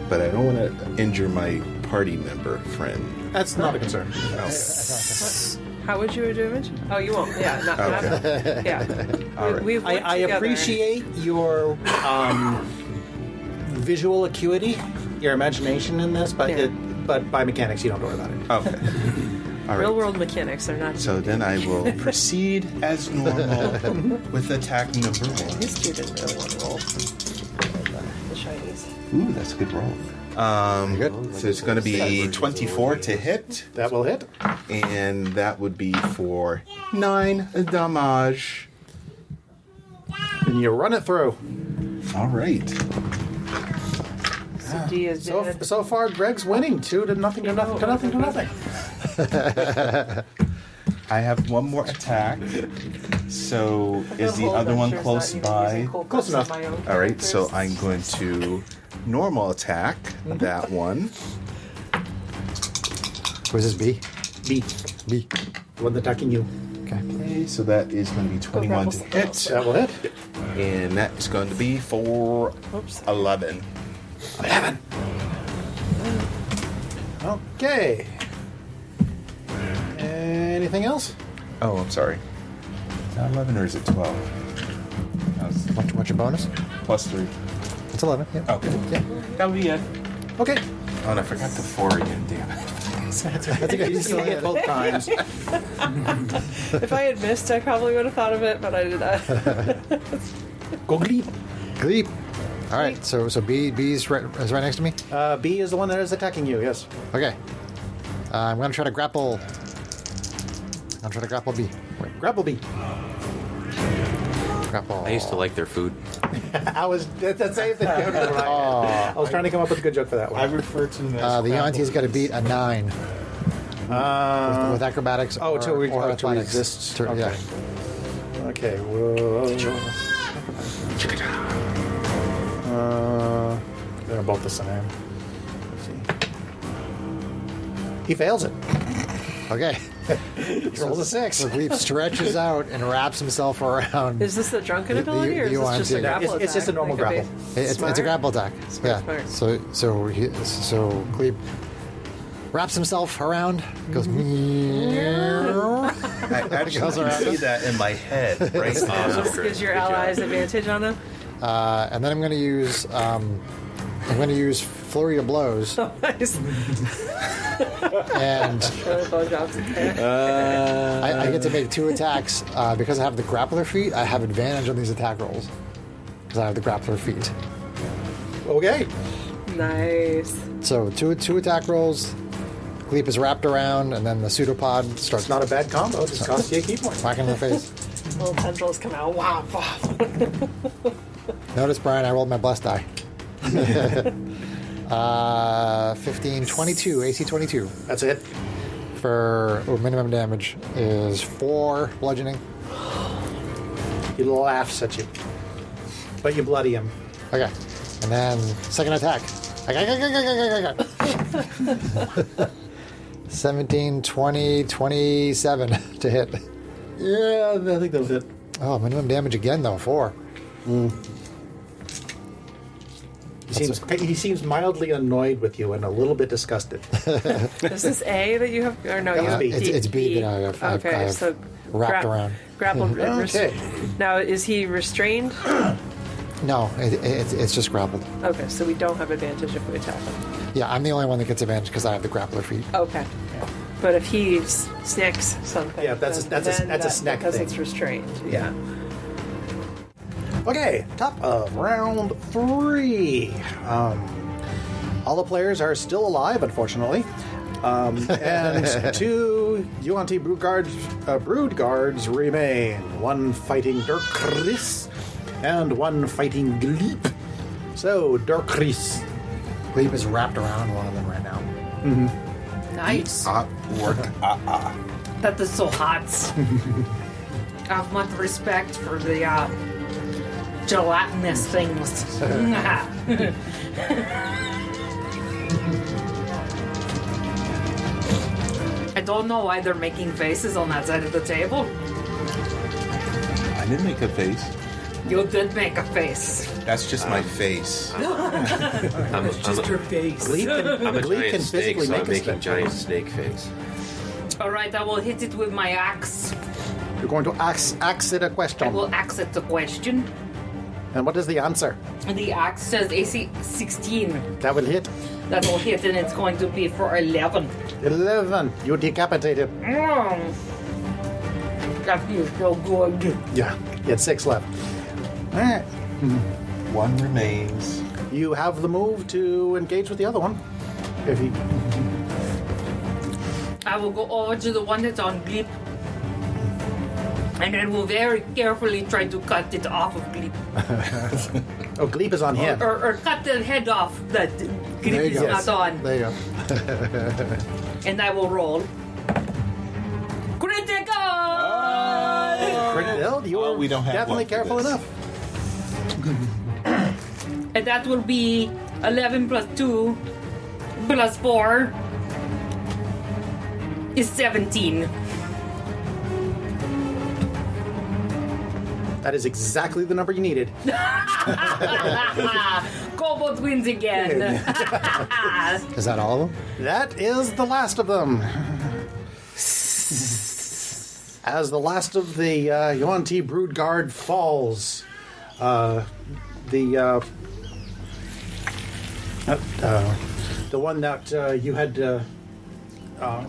but I don't want to injure my party member friend. That's not a concern. How would you do it? Oh, you won't. Yeah. Not, Okay. yeah. All right. We've worked I together. appreciate your visual acuity, your imagination in this, but Yeah. but by mechanics, you don't worry about it. Okay. All Real right. world mechanics are not. So then I will proceed as normal with attack number one. These two didn't really want to roll. The shinies. Ooh, that's a good roll. Good. So it's going to be 24 to hit, That will hit. and that would be for 9 damage. And you run it through. All right. So D is dead. So far, Greg's winning 2 to nothing to nothing to nothing to nothing. I have one more attack. So is the other one close by? Close enough. All right, so I'm going to normal attack that one. Was this B? B. B. The one attacking you. Okay. Okay, so that is going to be 21 to hit. That will hit. And that is going to be for Oops. 11. 11. Okay. Anything else? Oh, I'm sorry. Is that 11 or is it 12? That was What's your bonus? plus 3. It's 11. Yeah. Okay. Yeah. That'll be it. Okay. Oh, and I forgot the 4 again, damn it. That's okay. You still hit both times. If I had missed, I probably would have thought of it, but I did not. Go Gleep. Gleep. All right. So B's right next to me. B is the one that is attacking you, yes. Okay. I'm gonna try to grapple. I'm trying to grapple B. Wait, Grapple B. grapple. I used to like their food. That's the same thing. I was trying to come up with a good joke for that I one. refer to them as The Yanti's got to beat a 9 with acrobatics. oh, to athletics. resist. To- yeah. Okay. Whoa. They're both the same. Let's see. He fails it. Okay. Rolls a 6. So Gleep stretches out and wraps himself around. Is this the drunken The- ability, or is the this just a UNT. grapple It's just a attack? normal Like grapple. It's a grapple attack. Smart, Yeah. smart. So Gleep wraps himself around, goes. I actually Goes around see him. that in my head right now. This gives your allies advantage on them. And then I'm going to use flurry of blows, Nice. and Really well job. I get to make 2 attacks because I have the grappler feat. I have advantage on these attack rolls because I have the grappler feat. Okay. Nice. So two attack rolls. Gleep is wrapped around, and then the pseudopod starts It's not a bad combo. It just costs you a key point. whacking in the face. Little tendrils come out. Wow. Notice, Brian, I rolled my blessed die. 15, 22, AC 22 That's it. for minimum damage is 4 bludgeoning. He laughs at you. But you bloody him. Okay. And then second attack. 17, 20, 27 to hit. Yeah, I think that was it. Oh, minimum damage again, though. 4. He seems mildly annoyed with you and a little bit disgusted. Is this A that you have? Or no, That you was have B. It's B that I have Okay, so wrapped around. Grappled. Okay. Now, is he restrained? No, it's just grappled. Okay, so we don't have advantage if we attack him. Yeah, I'm the only one that gets advantage because I have the grappler feat. Okay. But if he snicks something, Yeah, that's a snack because thing. it's restrained. Yeah. Okay, top of round 3. All the players are still alive, unfortunately. And 2 UNT brood guards remain. 1 fighting Dirkris and 1 fighting Gleep. So, Dirkris. Gleep is wrapped around one of them right now. Nice. Work. That is so hot. I have much respect for the gelatinous things. I don't know why they're making faces on that side of the table. I didn't make a face. You did make a face. That's just my face. I'm Your face. Gleep a Gleep giant snake, so I'm make a making spell. giant snake face. All right, I will hit it with my axe. You're going to ask it a I question. will axe it the question. And what is the answer? And the axe says AC 16. That will hit. That will hit, and it's going to be for 11. 11. You decapitated. That feels so good. Yeah, you had 6 left. All right. 1 remains. You have the move to engage with the other one. If he... I will go over to the one that's on Gleep. And I will very carefully try to cut it off of Gleep. Oh, Gleep is on him. Or cut the head off that Gleep is not on. There you go. And I will roll. Critical! Well, you Oh, were we don't have definitely one for careful this. enough. And that will be 11 plus 2 plus 4 is 17. That is exactly the number you needed. Kobold wins again. Is that all of them? That is the last of them. As the last of the Yuan-Ti Brood Guard falls, the one that you had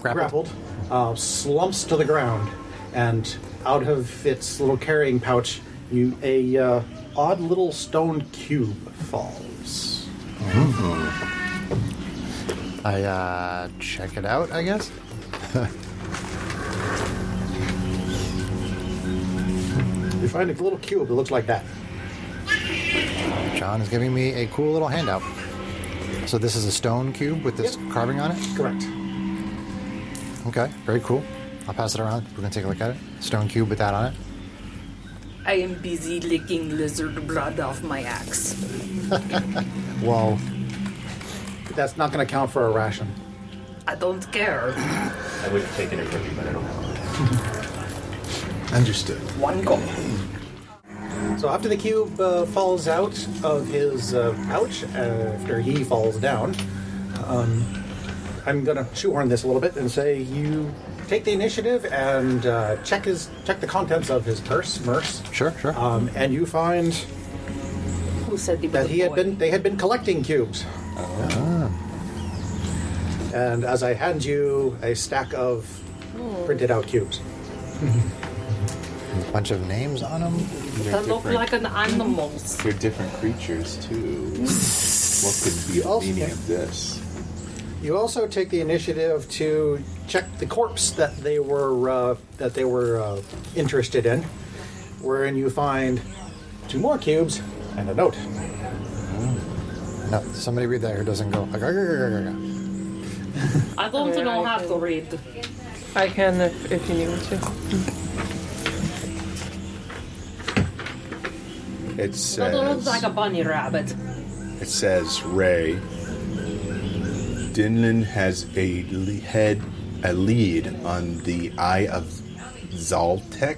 grappled slumps to the ground, and out of its little carrying pouch, a odd little stone cube falls. I check it out, I guess. You find a little cube that looks like that. John is giving me a cool little handout. So this is a stone cube with this carving on it? Correct. Okay, very cool. I'll pass it around. We're going to take a look at it. Stone cube with that on it. I am busy licking lizard blood off my axe. Whoa. That's not going to count for a ration. I don't care. I would have taken it from you, but I don't have Understood. One go. So after the cube falls out of his pouch, after he falls down, I'm going to shoehorn this a little bit and say you take the initiative and check the contents of his purse, Sure. and you find Who said he was that a boy? they had been collecting cubes. And as I hand you a stack of printed out cubes. A bunch of names on them. That look like an animal. They're different creatures, too. What could be the Also- meaning of this? You also take the initiative to check the corpse that they were interested in, wherein you find 2 more cubes and a note. No, somebody read that who doesn't go. Like, "Arr, arr, arr, arr." I don't Yeah, know I how can- to read. I can if you need me to. It That looks says, like a bunny rabbit. Ray, Dinlin has a lead on the Eye of Zaltek,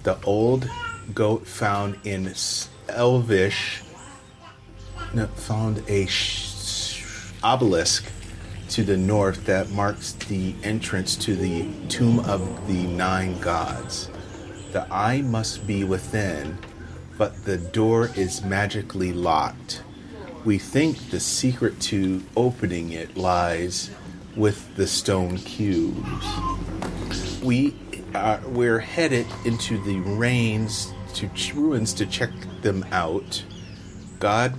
the old goat found in Elvish, found a obelisk to the north that marks the entrance to the tomb of the 9 gods. The eye must be within, but the door is magically locked. We think the secret to opening it lies with the stone cubes. We're headed into the ruins to check them out. God's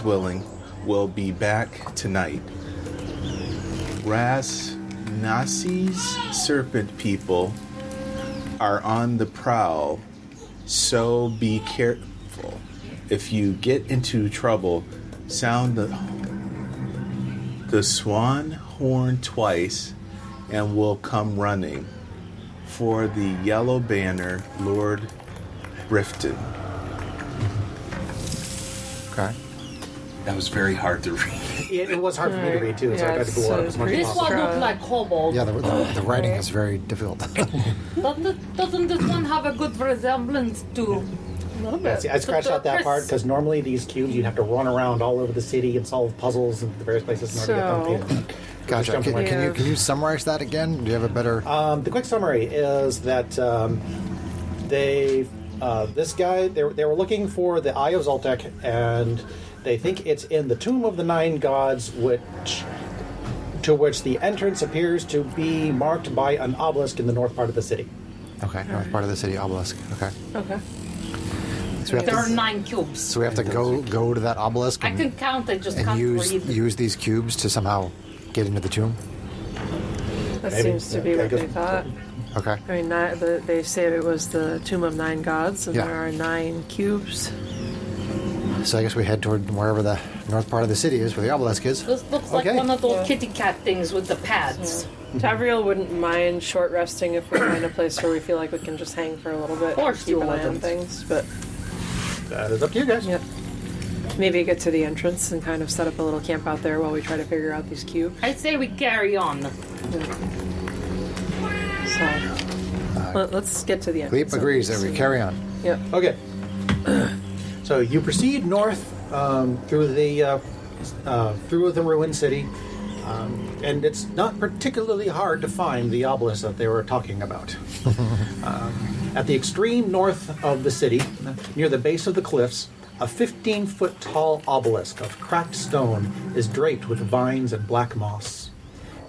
willing, we'll be back tonight. Nasi's serpent people are on the prowl, so be careful. If you get into trouble, sound the swan horn twice, and we'll come running for the yellow banner, Lord Brifton. Okay. That was very hard to read. It was hard for me to read too, so I Yeah, tried to pull it up as much as This possible. one looked like kobold. Yeah, the writing is very difficult. Doesn't this one have a good resemblance to? A little bit. See, I scratched out that part because normally these cubes you'd have to run around all over the city and solve puzzles in the various places in order to get them painted. Gotcha. Just jumping right Can you summarize that again? Do you have a better? The quick summary is that they were looking for the Eye of Zoltek, and they think it's in the Tomb of the Nine Gods, to which the entrance appears to be marked by an obelisk in the north part of the city. Okay, north part of the city obelisk. Okay. Okay. So we have There are to, 9 cubes. so we have to go to that obelisk I and, can count. I just and can't read. use these cubes to somehow get into the tomb. That Maybe. seems to be Yeah, I what guess- they thought. Okay. I mean, they say it was the Tomb of Nine Gods, and Yeah. there are 9 cubes. So I guess we head toward wherever the north part of the city is, where the obelisk is. This looks like Okay. one of those Yeah. kitty cat things with the pads. Tavriel wouldn't mind short resting if we find a place where we feel like we can just hang for a little bit, Or keep steal an eye on weapons. things. But That is up to you guys. yep, maybe get to the entrance and kind of set up a little camp out there while we try to figure out these cubes. I say we carry on. So let's get to the entrance. Leap agrees that we carry on. Yep. Okay. So you proceed north through the ruined city, and it's not particularly hard to find the obelisk that they were talking about. At the extreme north of the city, near the base of the cliffs, a 15-foot tall obelisk of cracked stone is draped with vines and black moss.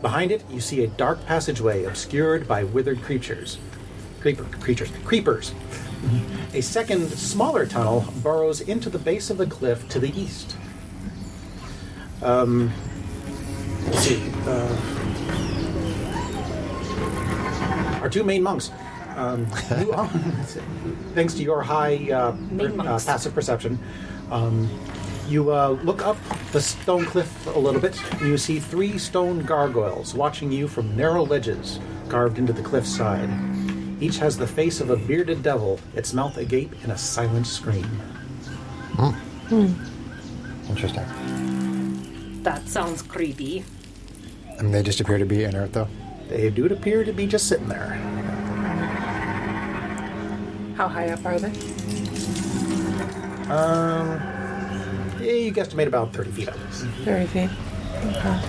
Behind it, you see a dark passageway obscured by withered creepers. A second, smaller tunnel burrows into the base of the cliff to the east. Let's see. Our two main monks. You, thanks to your high monks. passive perception, you look up the stone cliff a little bit, and you see 3 stone gargoyles watching you from narrow ledges carved into the cliffside. Each has the face of a bearded devil, its mouth agape in a silent scream. Interesting. That sounds creepy. I mean, they just appear to be inert, though. They do appear to be just sitting there. How high up are they? You guesstimate about 30 feet up. 30 feet. Okay.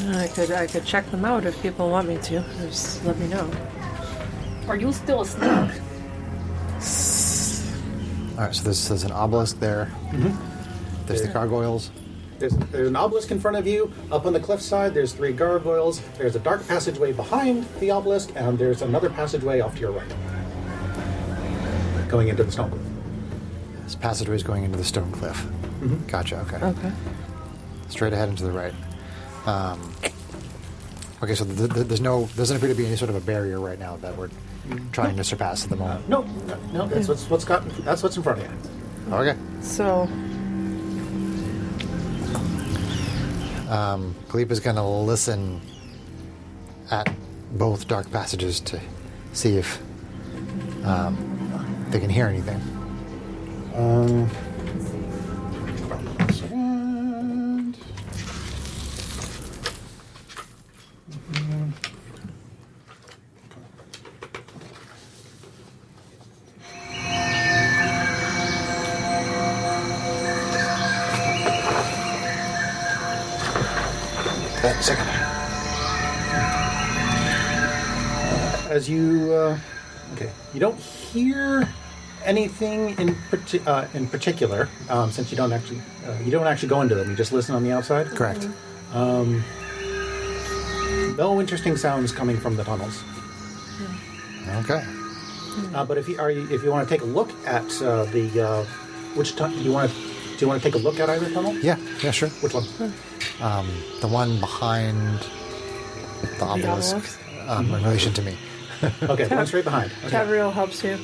I could check them out if people want me to. Just let me know. Are you still asleep? All right, so there's an obelisk there. There's the gargoyles. There's an obelisk in front of you. Up on the cliffside, there's 3 gargoyles. There's a dark passageway behind the obelisk, and there's another passageway off to your right, going into the stone cliff. This passageway is going into the stone cliff. Gotcha. Okay. Okay. Straight ahead and to the right. Okay, so doesn't appear to be any sort of a barrier right now that we're trying to surpass at the moment. No. That's what's in front of you. Okay. So, Gleep is going to listen at both dark passages to see if they can hear anything. And Second. as you you don't hear anything in particular since you don't actually go into them. You just listen on the outside. Correct. No interesting sounds coming from the tunnels. Okay. But if you want to take a look at which tunnel do you want to take a look at either tunnel? Yeah, sure. Which one? The one behind the obelisk, in relation to me. Okay, the one straight behind. Okay. Tavriel helps you.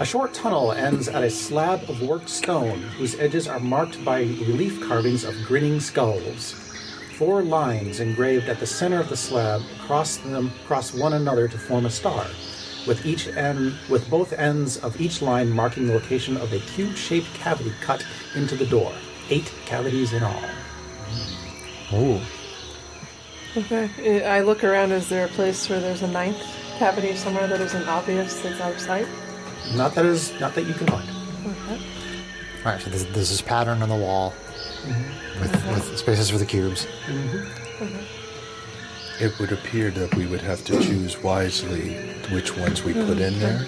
A short tunnel ends at a slab of worked stone whose edges are marked by relief carvings of grinning skulls. 4 lines engraved at the center of the slab cross one another to form a star, with both ends of each line marking the location of a cube-shaped cavity cut into the door. 8 cavities in all. Ooh. Okay. I look around. Is there a place where there's a 9th cavity somewhere that isn't obvious that's out of sight? Not that you can find. Okay. All right, so there's this pattern on the wall with spaces for the cubes. It would appear that we would have to choose wisely which ones we put in there.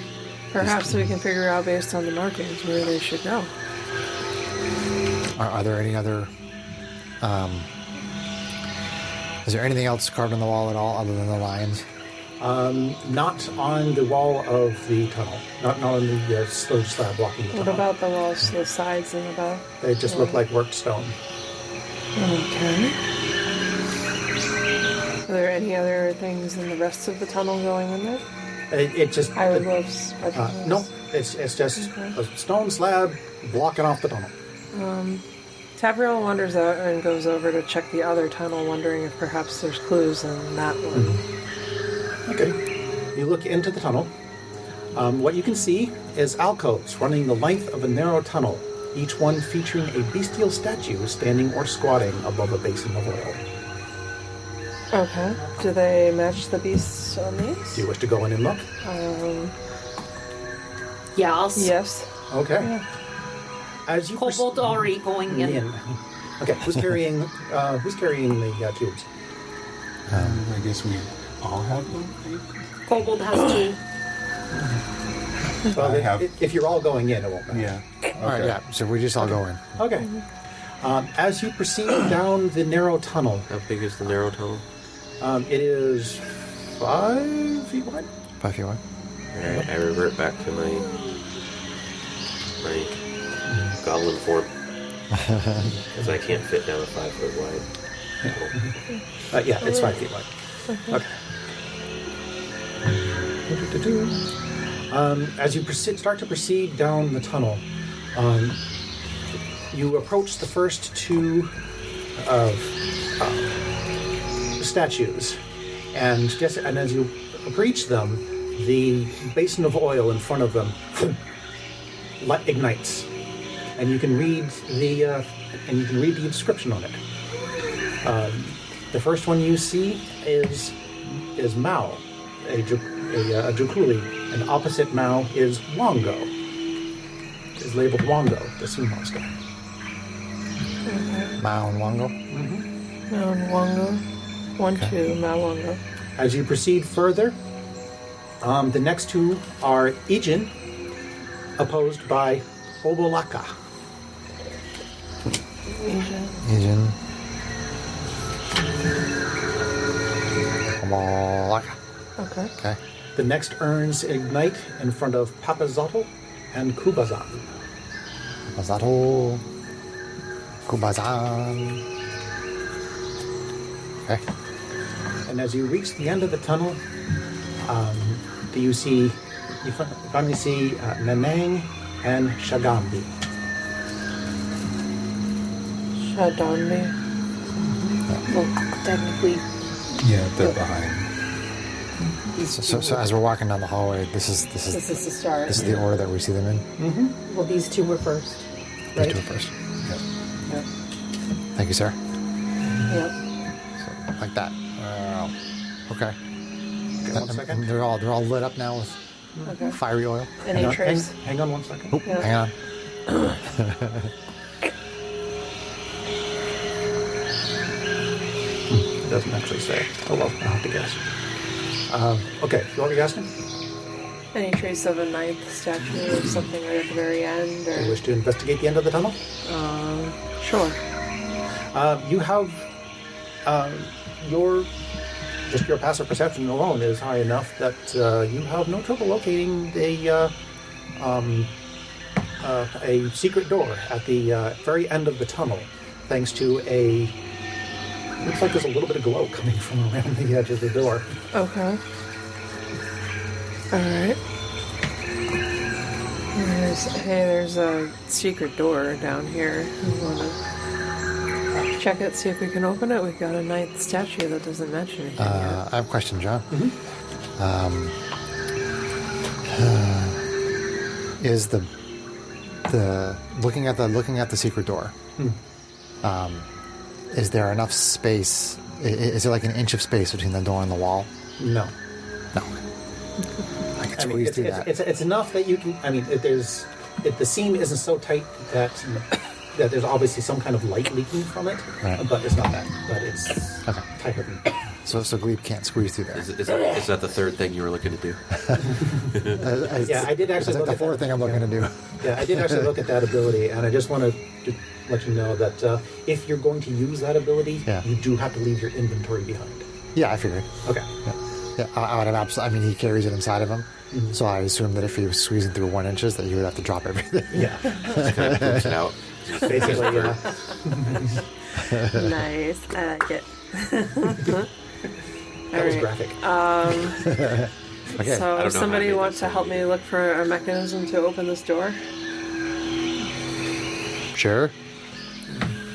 Perhaps we can figure out based on the markings where they should go. Are there any other... is there anything else carved on the wall at all other than the lions? Not on the wall of the tunnel. Not on the stone slab blocking the tunnel. What about the walls, the sides and the back? They just look like worked stone. Okay. Are there any other things in the rest of the tunnel going in there? It just... Hieroglyphs? no, it's just a stone slab blocking off the tunnel. Tavriel wanders out and goes over to check the other tunnel, wondering if perhaps there's clues in that one. Okay. You look into the tunnel. What you can see is alcoves running the length of a narrow tunnel, each one featuring a bestial statue standing or squatting above a basin of oil. Okay. Do they match the beasts on these? Do you wish to go in and look? Yes. Okay. Yeah. As you Kobold already going in. Okay, who's carrying the cubes? I guess we all have them. Kobold has 2. Well, I have- if you're all going in, it won't matter. Yeah. All right, yeah. So we just all go in. Okay. As you proceed down the narrow tunnel, How big is the narrow tunnel? it is 5 feet wide. 5 feet wide. Alright, I revert back to my goblin form. Because I can't fit down a 5 foot wide. Yeah, it's 5 feet wide. Okay. As you start to proceed down the tunnel, you approach the first 2 statues, and as you approach them, the basin of oil in front of them ignites, and you can read the inscription on it. The first one you see is Mao, a Jukuli, and opposite Mao is Wongo. Is labeled Wongo, the Sumo guy. Mao and Wango. Mao and Wango. 1, 2, Mao Wango. As you proceed further, the next 2 are Ijin, opposed by Obolaka. Asian. Malaka. Okay. Okay. The next urns ignite in front of Papazotl and Kubazan. Masato. Kubazan. Okay. And as you reach the end of the tunnel, you finally see Nanang and Shagambi. Shadonmi. Well, technically, Yeah, they're behind. So as we're walking down the hallway, this is this is the start. this is the order that we see them in. Well, these 2 were first, Let's right? do it first. Yep. Thank you, sir. Yep. So, like that. Okay. Okay, 1 second. They're all lit up now with Okay. fiery oil. Any trace? Hang on 1 second. Oh, Yeah. hang on. It doesn't actually say. Oh well, I'll have to guess. Okay, you want me asking? Any trace of a 9th statue or something right at the very end? Do you Or wish to investigate the end of the tunnel? sure. You have Your passive perception alone is high enough that you have no trouble locating a secret door at the very end of the tunnel, thanks to a. Looks like there's a little bit of glow coming from around the edge of the door. Okay. All right. There's a secret door down here. We want to check it, see if we can open it. We've got a ninth statue that doesn't mention anything yet. I have a question, John. Is the looking at the secret door? Is there enough space? Is there like an inch of space between the door and the wall? No. No. I can squeeze through that. It's enough that you can. I mean, the seam isn't so tight that there's obviously some kind of light leaking from it, Right. but it's not that. But it's Okay. tighter than. So Glebe can't squeeze through there. Is that the third thing you were looking to do? Yeah, I did actually That's like look the at fourth that. thing I'm looking to do. Yeah, I did actually look at that ability, and I just wanted to let you know that if you're going to use that ability, Yeah. you do have to leave your inventory behind. Yeah, I figured. Okay. Yeah, I would have absolutely. I mean, he carries it inside of him, so I assumed that if he was squeezing through 1 inch, that he would have to drop everything. Yeah. Just kind of poops it out. Basically, yeah. Nice. I like it. That was Alright. graphic. Okay. So, know how somebody big wants that to help me look for a mechanism to open this door. Sure.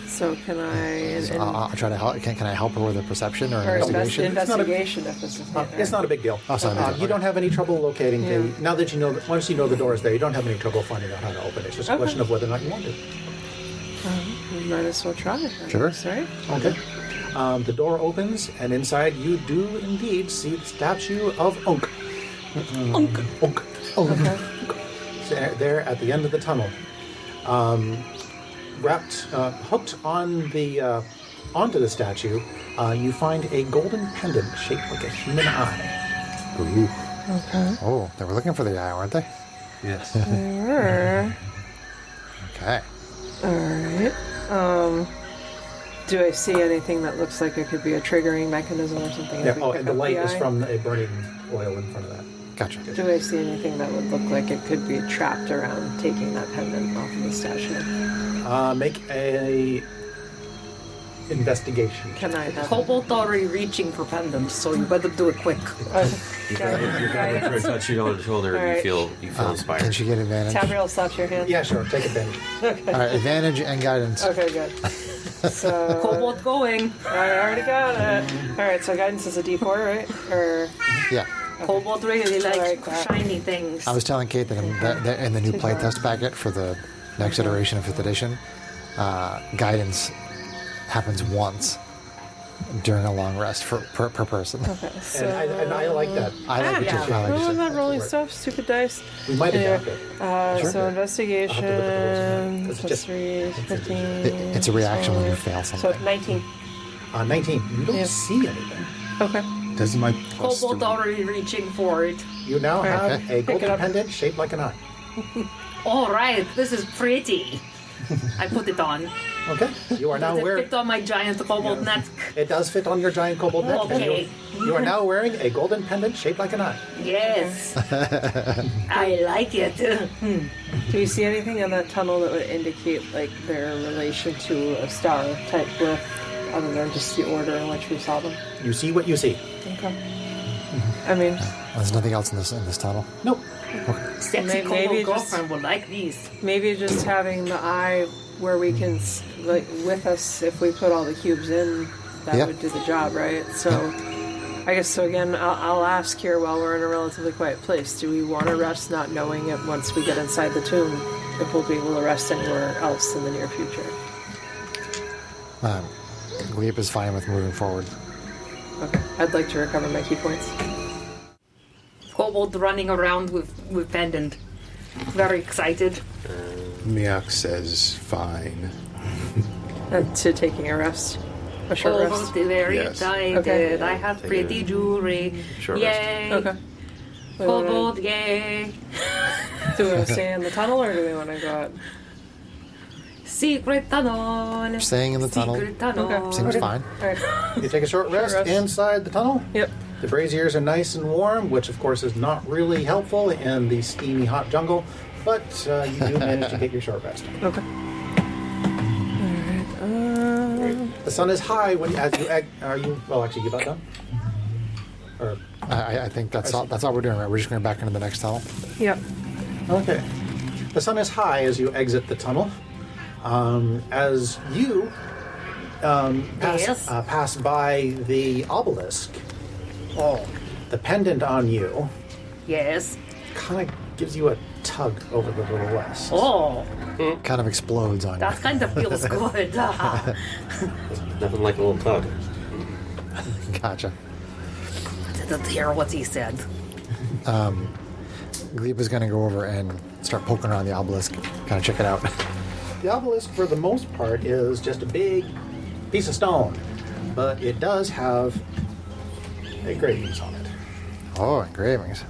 So, can I? I'll try to help. Can I help her with a perception or or investigation? investigation if this is It's not a big deal. Oh, it's not a big deal. You don't have any trouble locating Yeah. now that you know that once you know the door is there, you don't have any trouble finding out how to open it. It's just a Okay. question of whether or not you want to. We might as well try. Sure. Right? Okay. The door opens, and inside you do indeed see the statue of Unk. Unk. Unk. Okay. There at the end of the tunnel. Hooked on onto the statue, you find a golden pendant shaped like a human eye. Ooh. Okay. Oh, they were looking for the eye, weren't they? Yes. Sure. Okay. Alright. Do I see anything that looks like it could be a triggering mechanism or something? Yeah. if we Oh, pick and the up light is eye? from a burning oil in front of that. Gotcha. Do I see anything that would look like it could be trapped around taking that pendant off of the statue? Make a investigation. Can I have Kobold already reaching for pendants, so you better do it quick. You're trying to touch you on the shoulder, and Alright. you feel inspired. Can she get advantage? Tabriel, slap your hand. Yeah, sure. Take advantage. All right, advantage and guidance. Okay, good. So Kobold going. I already got it. Alright, so guidance is a D4, right? Or Yeah. Kobold really likes like that. shiny things. I was telling Kate that in the new playtest packet for the next iteration of 5th edition, guidance happens once during a long rest per person. okay, so And I like that. I like it too. yeah. I like Oh, it I'm too. not rolling stuff. Stupid dice. We might Anyway, adapt it. Sure. So investigation, I'll have to look at the rules again, 'cause it's plus just- 3, 15. It's a reaction when you so- fail So something. 19. 19. You don't Yeah. see anything. Okay. Doesn't my plus Kobold three- already reaching for it. You now have Okay. a Pick it golden up. pendant shaped like an eye. All right, this is pretty. I put it on. Okay. You are now Does it wearing. fit on my giant kobold net? It does fit on your giant kobold neck. and Okay. you are now wearing a golden pendant shaped like an eye. Yes. I like it. Do you see anything in that tunnel that would indicate like their relation to a star type glyph, other than just the order in which we saw them? You see what you see. Okay. I mean, There's nothing else in this tunnel. Nope. Sexy Maybe kobold just- girlfriend would like these. maybe just having the eye where we can, like, with us, if we put all the cubes in, that Yeah. would do the job, right? So, I guess, so again, I'll ask here while we're in a relatively quiet place, do we want to rest not knowing it once we get inside the tomb, if we'll be able to rest anywhere else in the near future? Leap is fine with moving forward. Okay. I'd like to recover my key points. Kobold running around with pendant. Very excited. Miak says fine. To taking a rest. A short Oh, rest. very Yes. excited. Okay. I have Take pretty a jewelry. short Yay. Okay. Kobold, yay. Do we want to stay in the tunnel or do we want to go out? Secret tunnel. Staying in the tunnel. Secret tunnel. Okay. Seems fine. All right. You take a short rest rest. inside the tunnel. Yep. The braziers are nice and warm, which of course is not really helpful in the steamy hot jungle, but you do manage to get your short rest. Okay. All right. The sun is high when as you are you well actually you about done? Or I think that's all we're doing, right? We're just going back into the next tunnel. Yep. okay. The sun is high as you exit the tunnel. As you Yes. pass by the obelisk, the pendant on you Yes. kind of gives you a tug over the little west. Oh, Kind of explodes on you. that kind of feels good. Nothing like a little tug. Gotcha. Didn't hear what he said. Gleeba's going to go over and start poking around the obelisk, kind of check it out. The obelisk, for the most part, is just a big piece of stone, but it does have engravings on it. Oh, engravings.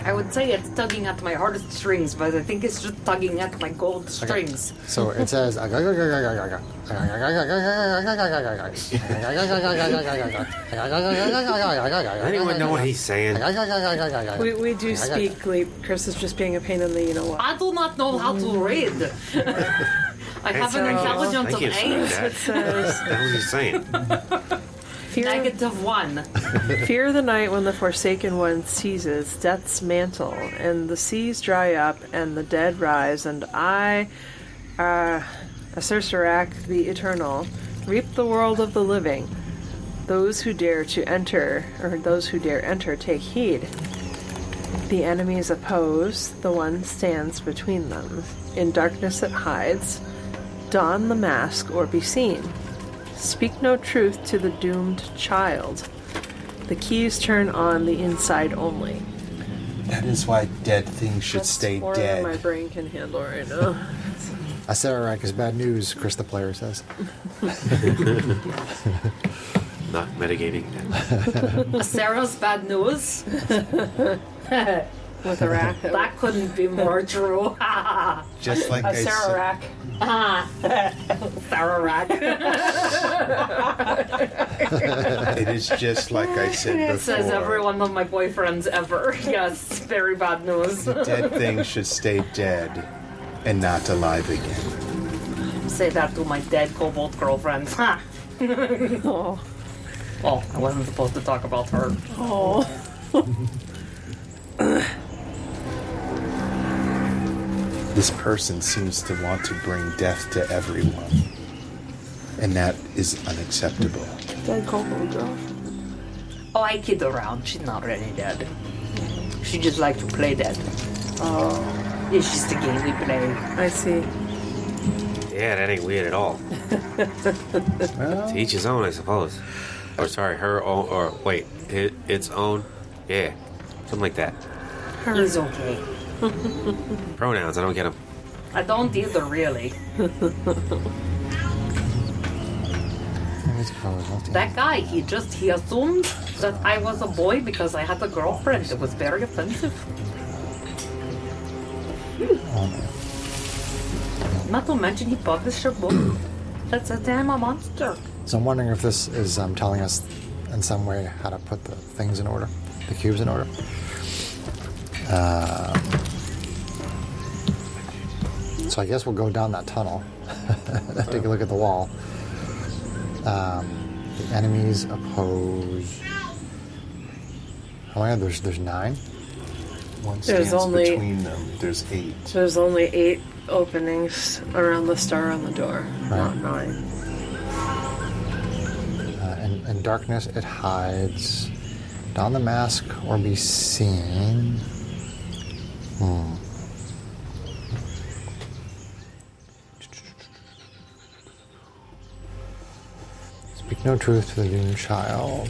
I would say it's tugging at my heartstrings, but I think it's just tugging at my gold strings. So it says. I I don't even know what he's saying. We do speak. Chris is just being a pain in the you know what. I do not know how to read. I have an intelligence of Thank you, sir. 8. It says, What the hell is he saying? -1. Fear the night when the Forsaken One seizes death's mantle, and the seas dry up, and the dead rise, and I, Asursarak the Eternal, reap the world of the living. Those who dare enter, take heed. The enemies oppose, the one stands between them. In darkness it hides. Don the mask or be seen. Speak no truth to the doomed child. The keys turn on the inside only. That is why dead things should That's stay more dead. than my brain can handle right now. Asarak is bad news, Chris the player says. Not mitigating. Sarah's bad news. With a rack. That couldn't be more true. Just like A I said. Sarah Sarah Rack. It is just like I said before. Says every one of my boyfriends ever. Yes, very bad news. Dead things should stay dead and not alive again. Say that to my dead kobold girlfriend. Oh. Oh, I wasn't supposed to talk about her. Oh. This person seems to want to bring death to everyone. And that is unacceptable. Dead kobold girl. Oh, I kid around. She's not really dead. She just likes to play dead. Oh. It's just a game we play. I see. Yeah, that ain't weird at all. Well, To each his own, I suppose. Or sorry, her own, or wait, its own. Yeah, something like that. He's okay. Pronouns, I don't get them. I don't either, really. That guy, he assumed that I was a boy because I had a girlfriend. It was very offensive. Not to mention he published a book that says that I'm a monster. So I'm wondering if this is telling us in some way how to put the things in order, the cubes in order. So I guess we'll go down that tunnel. Take a look at the wall. The enemies oppose. How many? There's 9. one There's stands only- between them. There's 8. There's only 8 openings around the star on the door, not 9. In darkness, it hides. Don the mask or be seen. Speak no truth to the doomed child.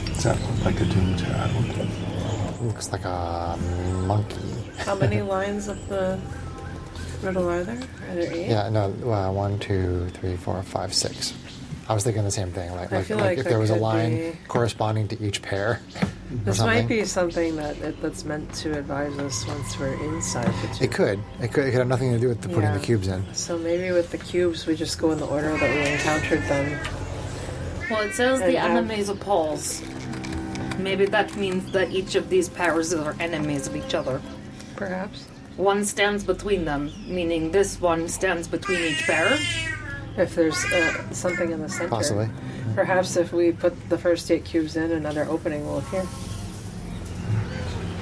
Does that look like a doomed child? Looks like a monkey. How many lines of the riddle are there? Are there 8? Yeah, no, 1, 2, 3, 4, 5, 6. I was thinking the same thing. I Like feel like if there there was a could line be- corresponding to each pair, This something. might be something that's meant to advise us once we're inside the tomb. It could. It could have nothing to do with putting Yeah. the cubes in. So maybe with the cubes, we just go in the order that we encountered them. Well, it says And the have- enemies of Paul's. Maybe that means that each of these powers are enemies of each other. Perhaps. One stands between them, meaning this one stands between each pair. If there's something in the center. Possibly. Perhaps if we put the first 8 cubes in, another opening will appear.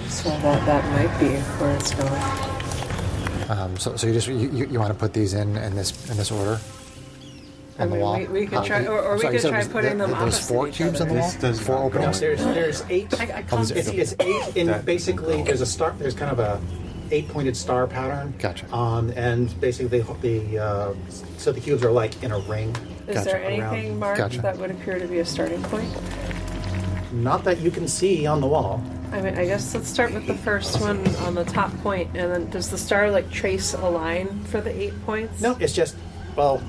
So that might be where it's going. So you want to put these in this order I on the mean, wall? we could try, or we sorry, you could said it try was putting them There's opposite 4 each cubes other. on the wall. This does 4 not openings. go There's 8. I can't see. It's 8 in That- basically. There's a star. There's kind of a 8-pointed star pattern. Gotcha. And basically so the cubes are like in a ring. Is Gotcha. there anything marked Gotcha. that would appear to be a starting point? Not that you can see on the wall. I mean, I guess let's start with the first one on the top point, and then does the star like trace a line for the 8 points? No, it's just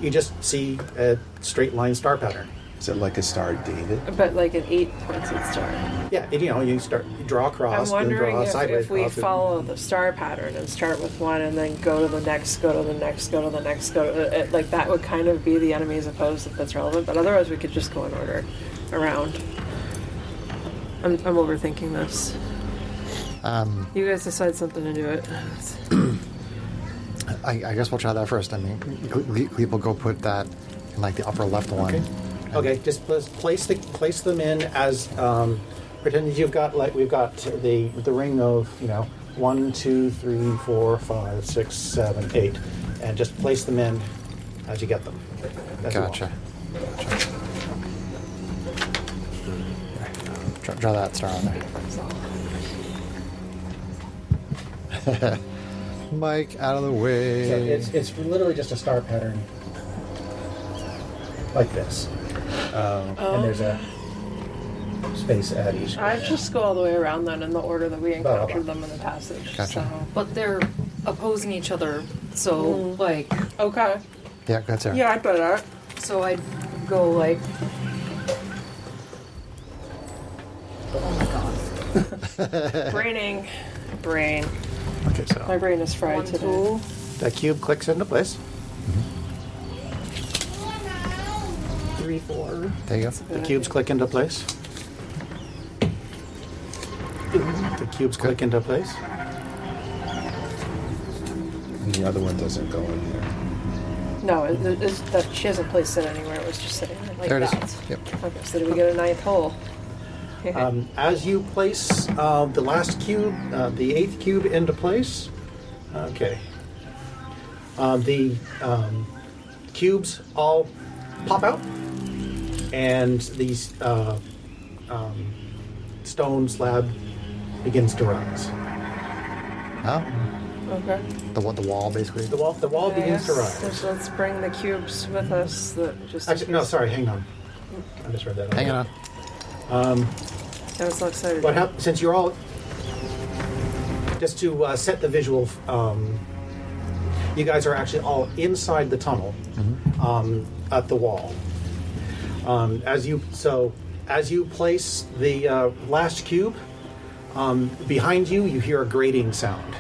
you just see a straight line star pattern. Is it like a Star of David? But like an 8-pointed star. Yeah, you draw across, I'm then wondering draw sideways if we across. follow the star pattern and start with one and then go to the next, go to the next, go to the next, like that would kind of be the enemies opposed if that's relevant. But otherwise, we could just go in order around. I'm overthinking this. You guys decide something to do it. I guess we'll try that first. I mean, Gleep will go put that in like the upper left one. Okay, just place them in as pretend that you've got we've got the ring of 1, 2, 3, 4, 5, 6, 7, 8, and just place them in as you get them. As you walk. Gotcha. Draw that star on there. Mike, out of the way. So it's literally just a star pattern like this, and there's a space at each. I'd just go all the way around then in the order that we Blah, blah, encountered blah. them in the passage. Gotcha. So. But they're opposing each other, so Okay. Yeah, that's it. Yeah, I bet that. so I'd go like. Brain. Okay, so My brain is fried 1, today. 2. that cube clicks into place. 3, 4. There you go. The cubes click into place. The cubes click into place. And the other one doesn't go in there. No, that she hasn't placed it anywhere. It was just sitting there like There it is. that. Yep. Okay, so did we get a 9th hole? As you place the last cube, the 8th cube into place, okay, the cubes all pop out, and the stone slab begins to rise. Oh, Okay. the wall basically. The wall begins to Yes, rise. so let's bring the cubes with us. Actually, no, sorry, hang on. I just read that. Hang on. I was so excited. What happened? Since you're all, just to set the visual, you guys are actually all inside the tunnel at the wall. As you place the last cube behind you, you hear a grating sound,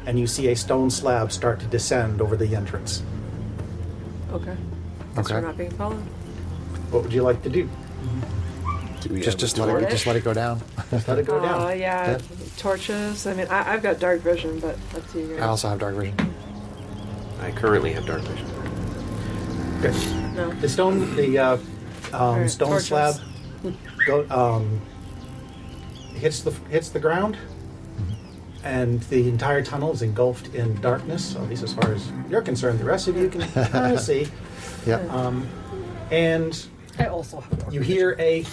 and you see a stone slab start to descend over the entrance. Okay. Guess Okay. we're not being followed. What would you like to do? Do we Just have let a it torch? let it go down. Let it go down. Yeah, Yeah. torches. I mean, I've got dark vision, but up to you guys. I also have dark vision. I currently have dark vision. Okay. No. The stone, Alright, stone torches. slab, hits the ground, and the entire tunnel is engulfed in darkness. At least as far as you're concerned, the rest of you can kind of see. Yep. And I also have dark you hear a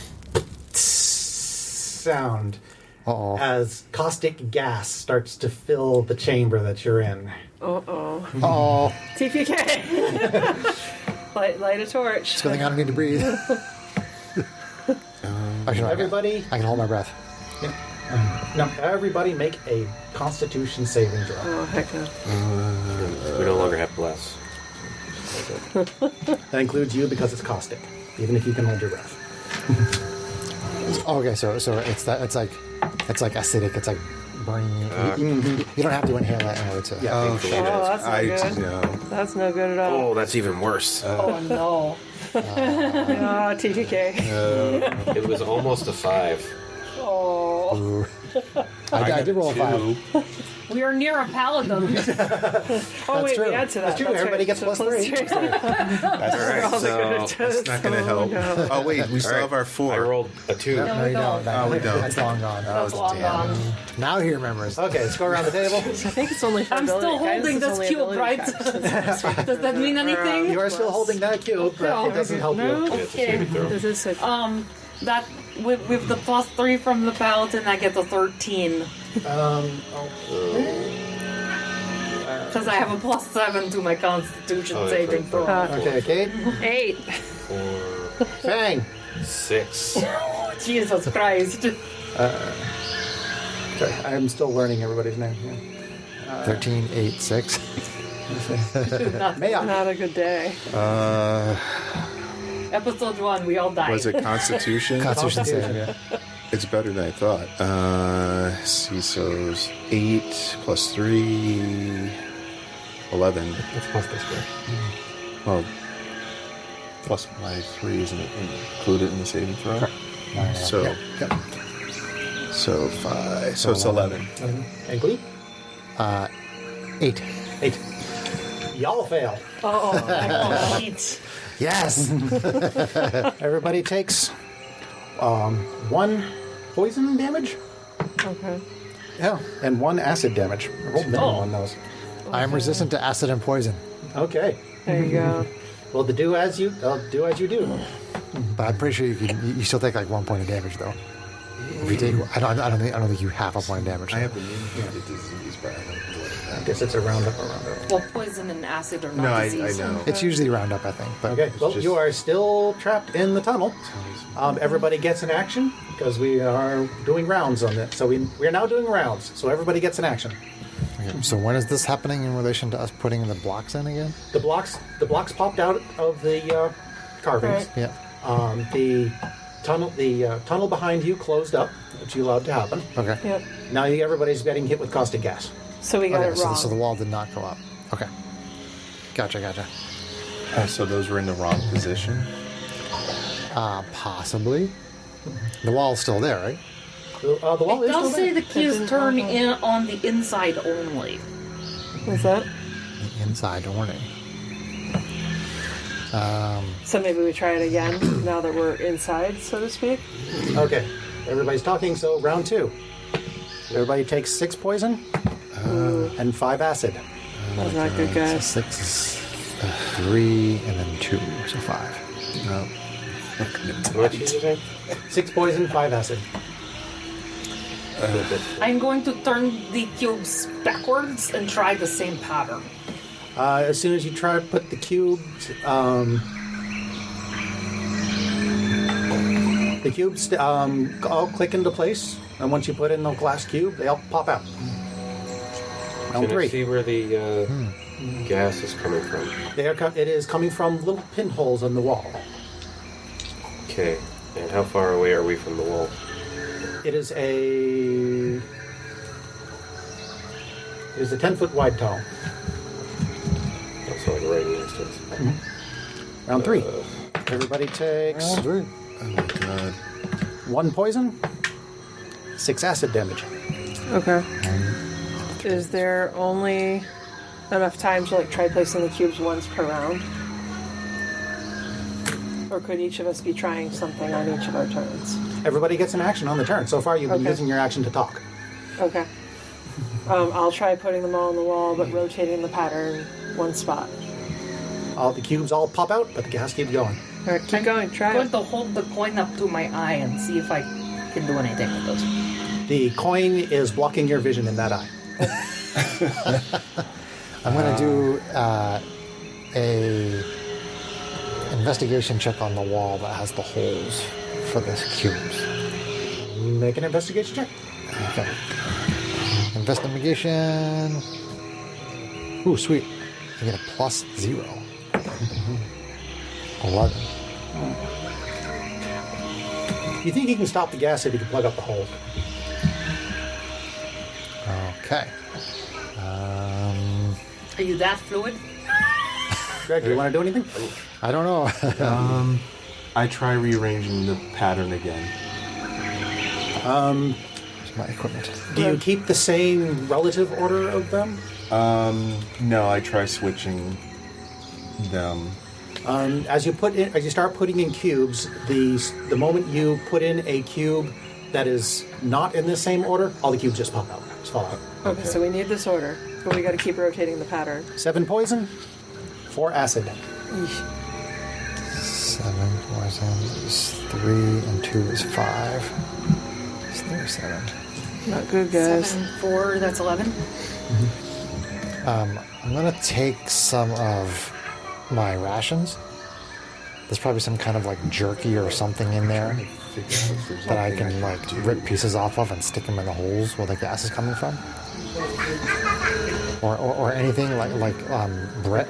sound Uh-oh. as caustic gas starts to fill the chamber that you're in. Uh-oh. Oh, TPK! light a torch. it's going on. I need to breathe. Actually, no, Everybody, I can hold my breath. no, everybody make a Constitution saving throw. Oh, heck no. We no longer have bless. That includes you because it's caustic, even if you can hold your breath. Okay, so it's that it's like acidic. It's like burning you. You don't have to inhale that in order to. Yeah. Oh, shit. Oh, that's not good. No. That's no good at all. Oh, that's even worse. Oh no. Ah, TTK. It was almost a 5. Oh. Ooh. I did roll a 5. We are near a paladin. Oh, wait, true. we add to that. That's true. Everybody gets plus 3. All right, so That's not going to help. no. Oh, wait, we still right. have our 4. I rolled a 2. No, we don't. Oh, we don't. That's long gone. That's long gone. Now he remembers. Okay, let's go around the table. I think it's only for I'm ability. still Guys, holding it's this only cube, ability right? checks. Does that mean anything? You are still holding that cube, but it doesn't help No. you. Okay. This is so That with the plus 3 from the paladin, I get a 13. Because I have a plus 7 to my Constitution Oh, saving throw. Okay, Kate. 8. 4, Fang. 6. Jesus Christ. Sorry, I'm still learning everybody's name. 13, 8, 6. Mayock. Not a good day. Episode 1, we all died. Was it Constitution? Constitution save. Yeah. It's better than I thought. See, so it's 8 plus 3, 11. It's plus this way. Well, plus my 3 isn't included in the saving throw. So, Yep. so 5. So it's 11. And Glee? 8. 8. Y'all fail. Oh, shit. Yes. Everybody takes 1 poison damage. Okay. Yeah, and 1 acid damage. I rolled minimum on those. I am resistant to acid and poison, Okay. There you go. Well, do as you do. but I'm pretty sure you still take like 1 point of damage though. If you take, I don't think you have a point of damage. I have immune disease, but I don't know what I that. guess it's a roundup. Well, poison and acid are not No, I disease. know. It's usually Roundup, I think. But Okay. Well, just- you are still trapped in the tunnel. Everybody gets an action because we are doing rounds on this. So we are now doing rounds. So everybody gets an action. okay, so when is this happening in relation to us putting the blocks in again? The blocks popped out of the carvings. Right. Yeah. The tunnel behind you closed up, which you allowed to happen. Okay. Yep. Now everybody's getting hit with caustic gas. So we got Okay. it So, wrong. so the wall did not go up. Okay. Gotcha. So those were in the wrong position. Possibly. The wall's still there, right? The wall It is does still say there. the keys turn in on the inside only. What's that? The inside warning. So maybe we try it again now that we're inside, so to speak. Okay. Everybody's talking, so round 2. Everybody takes 6 poison and 5 acid. That's not good, So guys. 6 is 3, and then 2, so 5. No. What did you say? 6 poison, 5 acid. I'm going to turn the cubes backwards and try the same pattern. As soon as you try to put the cubes, all click into place, and once you put in the glass cube, they all pop out. Round Can I 3. see where the gas is coming from? It is coming from little pinholes in the wall. Okay. And how far away are we from the wall? It is a 10-foot wide tunnel. That's like right next to us. Round 3. Everybody takes Oh my god. 1 poison, 6 acid damage. Okay. Is there only enough time to try placing the cubes once per round? Or could each of us be trying something on each of our turns? Everybody gets an action on the turn. So far, you've been Okay. using your action to talk. Okay. I'll try putting them all on the wall, but rotating the pattern one spot. All the cubes all pop out, but the gas keeps going. All right, keep going. Try I'm going it. to hold the coin up to my eye and see if I can do anything with it. The coin is blocking your vision in that eye. I'm going to do a investigation check on the wall that has the holes for the cubes. Make an investigation check. Okay. Investigation. Ooh, sweet. I get a +0. 11. You think you can stop the gas if you can plug up the hole? Okay. Are you that fluid? Greg, do you want to do anything? I don't know. I try rearranging the pattern again. Where's my equipment? Do you keep the same relative order of them? No, I try switching them. As you start putting in cubes, the moment you put in a cube that is not in the same order, all the cubes just pop out. Just fall out. Okay, so we need this order, but we got to keep rotating the pattern. 7 poison, 4 acid. Yeesh. 7 poison is 3 and 2 is 5. So there's 7. Not good, guys. 7, 4, that's 11. I'm gonna take some of my rations. There's probably some kind of like jerky or something in there that I can like rip pieces off of and stick them in the holes where the gas is coming from. Or anything like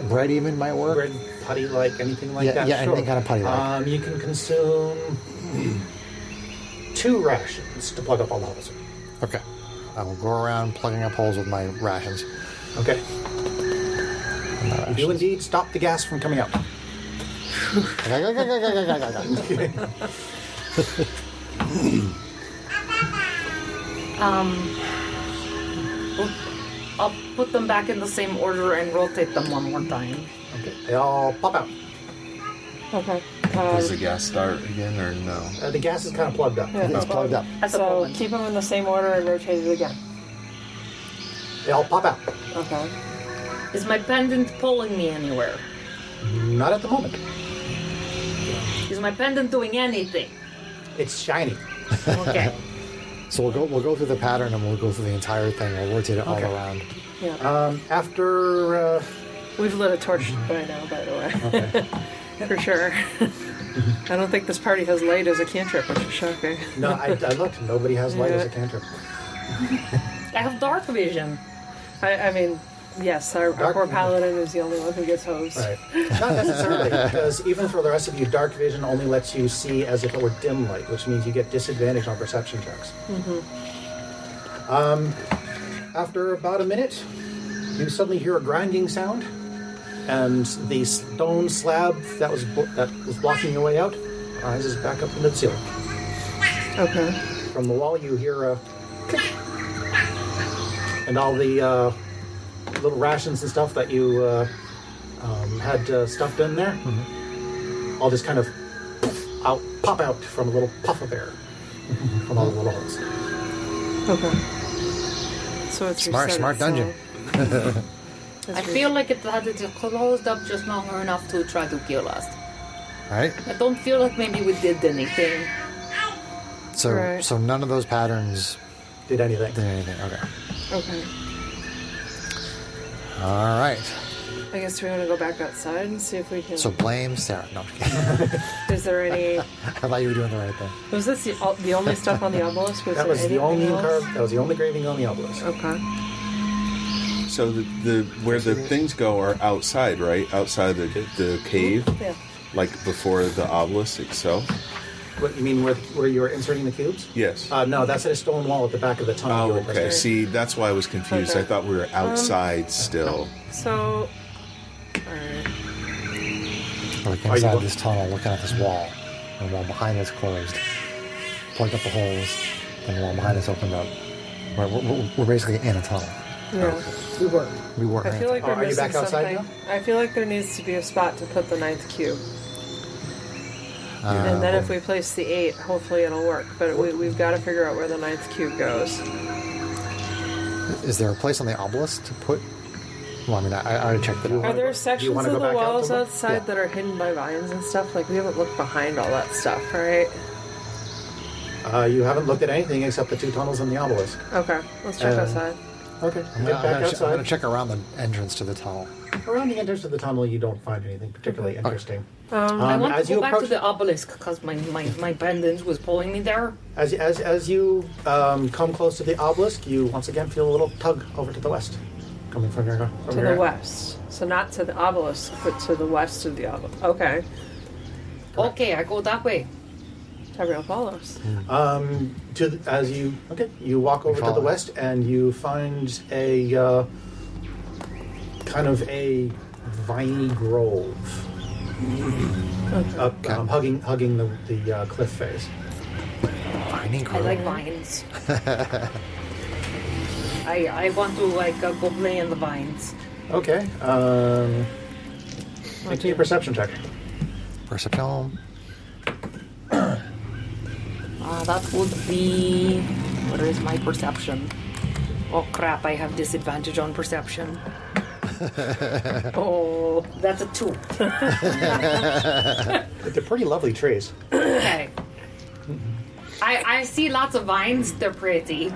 bread even might work. Bread, putty, like anything like Yeah, that? yeah, Sure. anything kind of putty like. You can consume 2 rations to plug up all the holes. Okay. I will go around plugging up holes with my rations. Okay. And my You do rations. indeed stop the gas from coming out. I'll put them back in the same order and rotate them one more time. Okay. They all pop out. Okay. Does the gas start again or no? The gas is kind of plugged up. Yeah. It's plugged up. At the So moment. keep them in the same order and rotate it again. They all pop out. Okay. Is my pendant pulling me anywhere? Not at the moment. Is my pendant doing anything? It's shiny. Okay. So we'll go through the pattern and we'll go through the entire thing. We'll rotate it all Okay. around. Yeah. After We've lit a torch by now, by the way. For sure. I don't think this party has light as a cantrip, which is shocking. no, I looked. Nobody has light as a Yeah. cantrip. I have dark vision. I mean, yes, our Dark- poor paladin is the only one who gets hosed. Right. Not necessarily, because even for the rest of you, dark vision only lets you see as if it were dim light, which means you get disadvantage on perception checks. After about a minute, you suddenly hear a grinding sound, and the stone slab that was blocking your way out rises back up into the ceiling. Okay. From the wall, you hear a click, and all the little rations and stuff that you had stuffed in there, all just kind of pop out from a little puff of air from all the little holes. Okay. So it's Smart reset dungeon. itself. I feel like it had it closed up just long enough to try to kill us. Right? I don't feel like maybe we did anything. So Right. so none of those patterns Did anything? did anything. Okay. Okay. All right. I guess we want to go back outside and see if we can. So blame Sarah. No, I'm just kidding. Is there any? I thought you were doing the right thing. Was this the only stuff on the obelisk? Was That there was the anything only else? that was the only graving on the obelisk. Okay. So the where the things go are outside, right? Outside the cave, Yeah. like before the obelisk itself. What you mean where you were inserting the cubes? Yes. No, that's at a stone wall at the back of the tunnel. you Oh, were okay. investigating. See, that's why I was confused. Okay. I thought we were outside still. So. Alright. Like you inside look- this tunnel, looking at this wall. And the wall behind us closed. Plugged up the holes. And the wall behind us opened up. We're basically in a tunnel. Yeah. We were. We were. I in a feel like tunnel. we're Are you missing back outside something. I feel like there needs to be a spot to put the 9th cube. And then if we place the 8, hopefully it'll work. But we've got to figure out where the 9th cube goes. Is there a place on the obelisk to put? Well, I mean, I already checked it out. Are there sections wanna of go the back out walls to look? outside Yeah. that are hidden by vines and stuff? Like, we haven't looked behind all that stuff, right? You haven't looked at anything except the 2 tunnels and the obelisk. Okay, let's check outside. Okay. I'm Get back gonna outside. check around the entrance to the tunnel. Around the entrance of the tunnel, you don't find anything particularly interesting. I want as to you go back to approach- the obelisk because my pendant was pulling me there. As you come close to the obelisk, you once again feel a little tug over to the west, coming from your To the west. So not to the obelisk, but to the west of the obelisk. Okay. Okay, I go that way. Everyone follows. You walk over to the follow. west and you find a kind of a viney grove hugging the cliff face. Viney I grove. like vines. I want to go play in the vines. Okay. Make me a perception check. Perception. That would be... Where is my perception? Oh crap, I have disadvantage on perception. Oh, that's a 2. They're pretty lovely trees. Okay. I see lots of vines. They're pretty.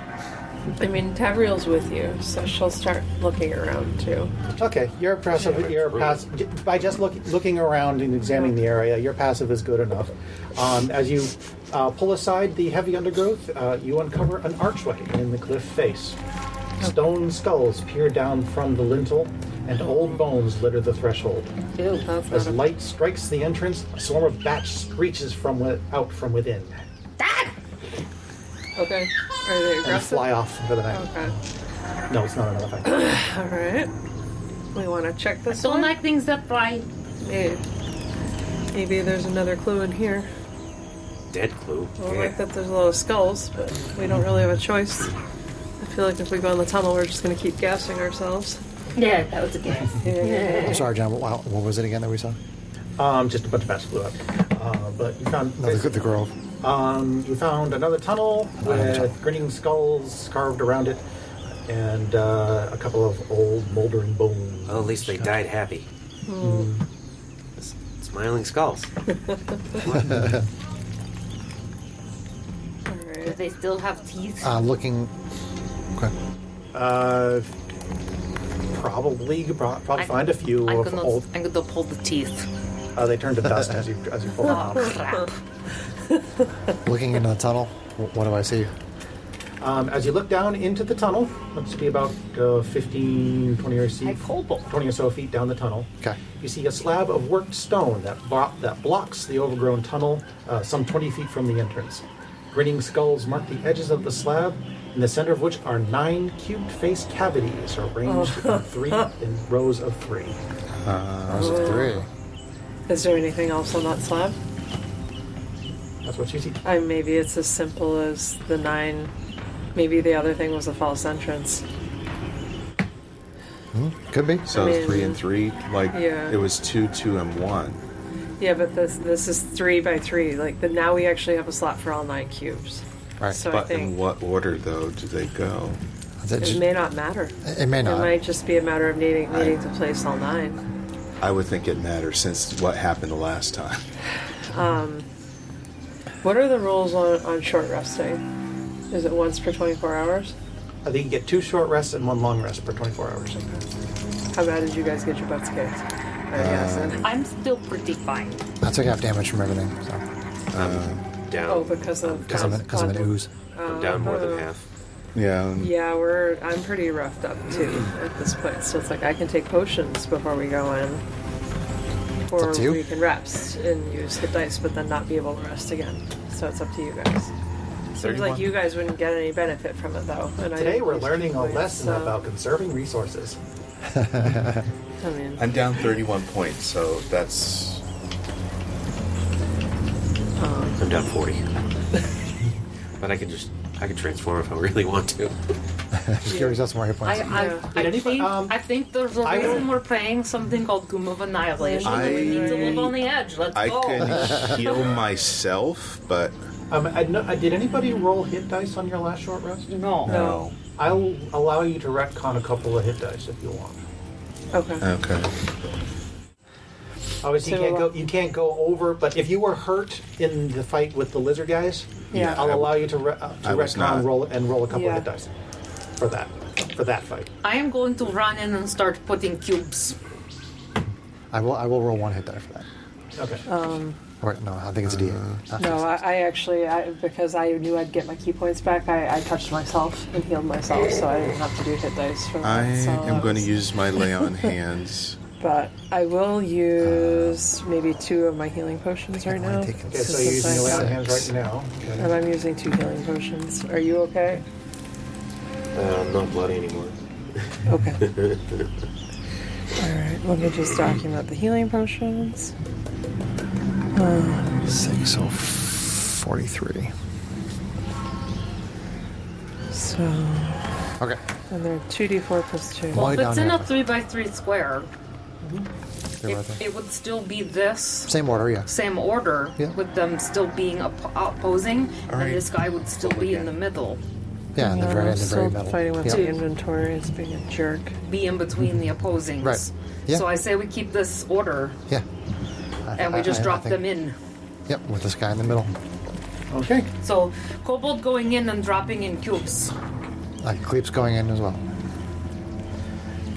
I mean, Tavriel's with you, so she'll start looking around too. Okay, you're passive. By just looking around and examining the area, your passive is good enough. As you pull aside the heavy undergrowth, you uncover an archway in the cliff face. Stone skulls peer down from the lintel, and old bones litter the threshold. Ew. That's As not a- light strikes the entrance, a swarm of bats screeches out from within Okay. Are they and aggressive? fly off for the night. Okay. No, it's not another fight. All right. We want to check this Don't one. like things that fly. Maybe there's another clue in here. Dead clue. I don't like that there's a lot of skulls, but we don't really have a choice. I feel like if we go in the tunnel, we're just going to keep gassing ourselves. Yeah, that was a guess. I'm sorry, John. What was it again that we saw? Just a bunch of bats flew up. But you found No, the grove. you found another tunnel with grinning skulls carved around it, and a couple of old moldering bones. Well, at least they died happy. Smiling skulls. All Do right. they still have teeth? Looking. Okay. Probably you probably find a few I'm of old. gonna pull the teeth. They turn to dust as you pull them Oh out. crap! Looking into the tunnel. What do I see? As you look down into the tunnel, looks to be about 15, 20 or, I cobble. 20 or so feet down the tunnel. Okay. You see a slab of worked stone that blocks the overgrown tunnel some 20 feet from the entrance. Grinning skulls mark the edges of the slab, in the center of which are 9 cubed-faced cavities arranged in rows of 3. Rows of 3. Is there anything else on that slab? That's what you see. Maybe it's as simple as the 9. Maybe the other thing was a false entrance. Could be. So I mean, 3 and 3, like yeah. it was 2, 2, and 1. Yeah, but this is 3 by 3. Now we actually have a slot for all 9 cubes. Right. So I But in think what order though do they go? it may not matter. It may It not. might just be a matter of needing to place all 9. I would think it matters since what happened the last time. What are the rules on short resting? Is it once per 24 hours? I think you get 2 short rests and 1 long rest per 24 hours. How bad did you guys get your butts kicked? I'm still pretty fine. I took half damage from everything. So. Down. Oh, because of Because I'm an ooze. I'm down more than half. Yeah. Yeah, I'm pretty roughed up too at this point. So it's like I can take potions before we go in. Or up to you. we can rest and use hit dice, but then not be able to rest again. So it's up to you guys. Seems like you guys wouldn't get any benefit from it though. And I Today didn't we're use learning key a points, lesson so- about conserving resources. I mean, I'm down 31 points, so that's I'm down 40. But I could transform if I really want to. Just give yourself some more hit points. I think there's a I will- reason we're playing something called Doom of Annihilation. I- We need to live on the edge. Let's I go. can heal myself, but Did anybody roll hit dice on your last short rest? No. no. I'll allow you to retcon a couple of hit dice if you want. okay. Okay. Obviously, you can't go over. But if you were hurt in the fight with the lizard guys, Yeah. I'll allow you to I was retcon not. roll a couple Yeah. of hit dice for that fight. I am going to run in and start putting cubes. I will roll 1 hit die for that. Okay. Or no, I think it's a D8. No, I actually, because I knew I'd get my key points back, I touched myself and healed myself, so I didn't have to do hit dice for that. I so am going to use my lay on hands But I will use maybe 2 of my healing potions right now. Okay, so you're using the lay on hands right now. Okay. And I'm using 2 healing potions. Are you okay? I'm not bloody anymore. Okay. Alright, let me just document the healing potions. 6, so 43. So, Okay. and they're 2d4 plus 2. Well, if down it's in here. a 3x3 square, They're right there. it would still be this Same order, yeah. same order, Yeah. with them still being opposing, All right. and this guy would still be in the middle, Yeah, in the Yeah, very, I'm in the still very middle. fighting with Yeah. the inventory. It's being a jerk. be in between the opposings. Right. Yeah. So I say we keep this order, Yeah. and we just drop think- them in. Yep, with this guy in the middle. Okay. So kobold going in and dropping in cubes. Cleep's going in as well.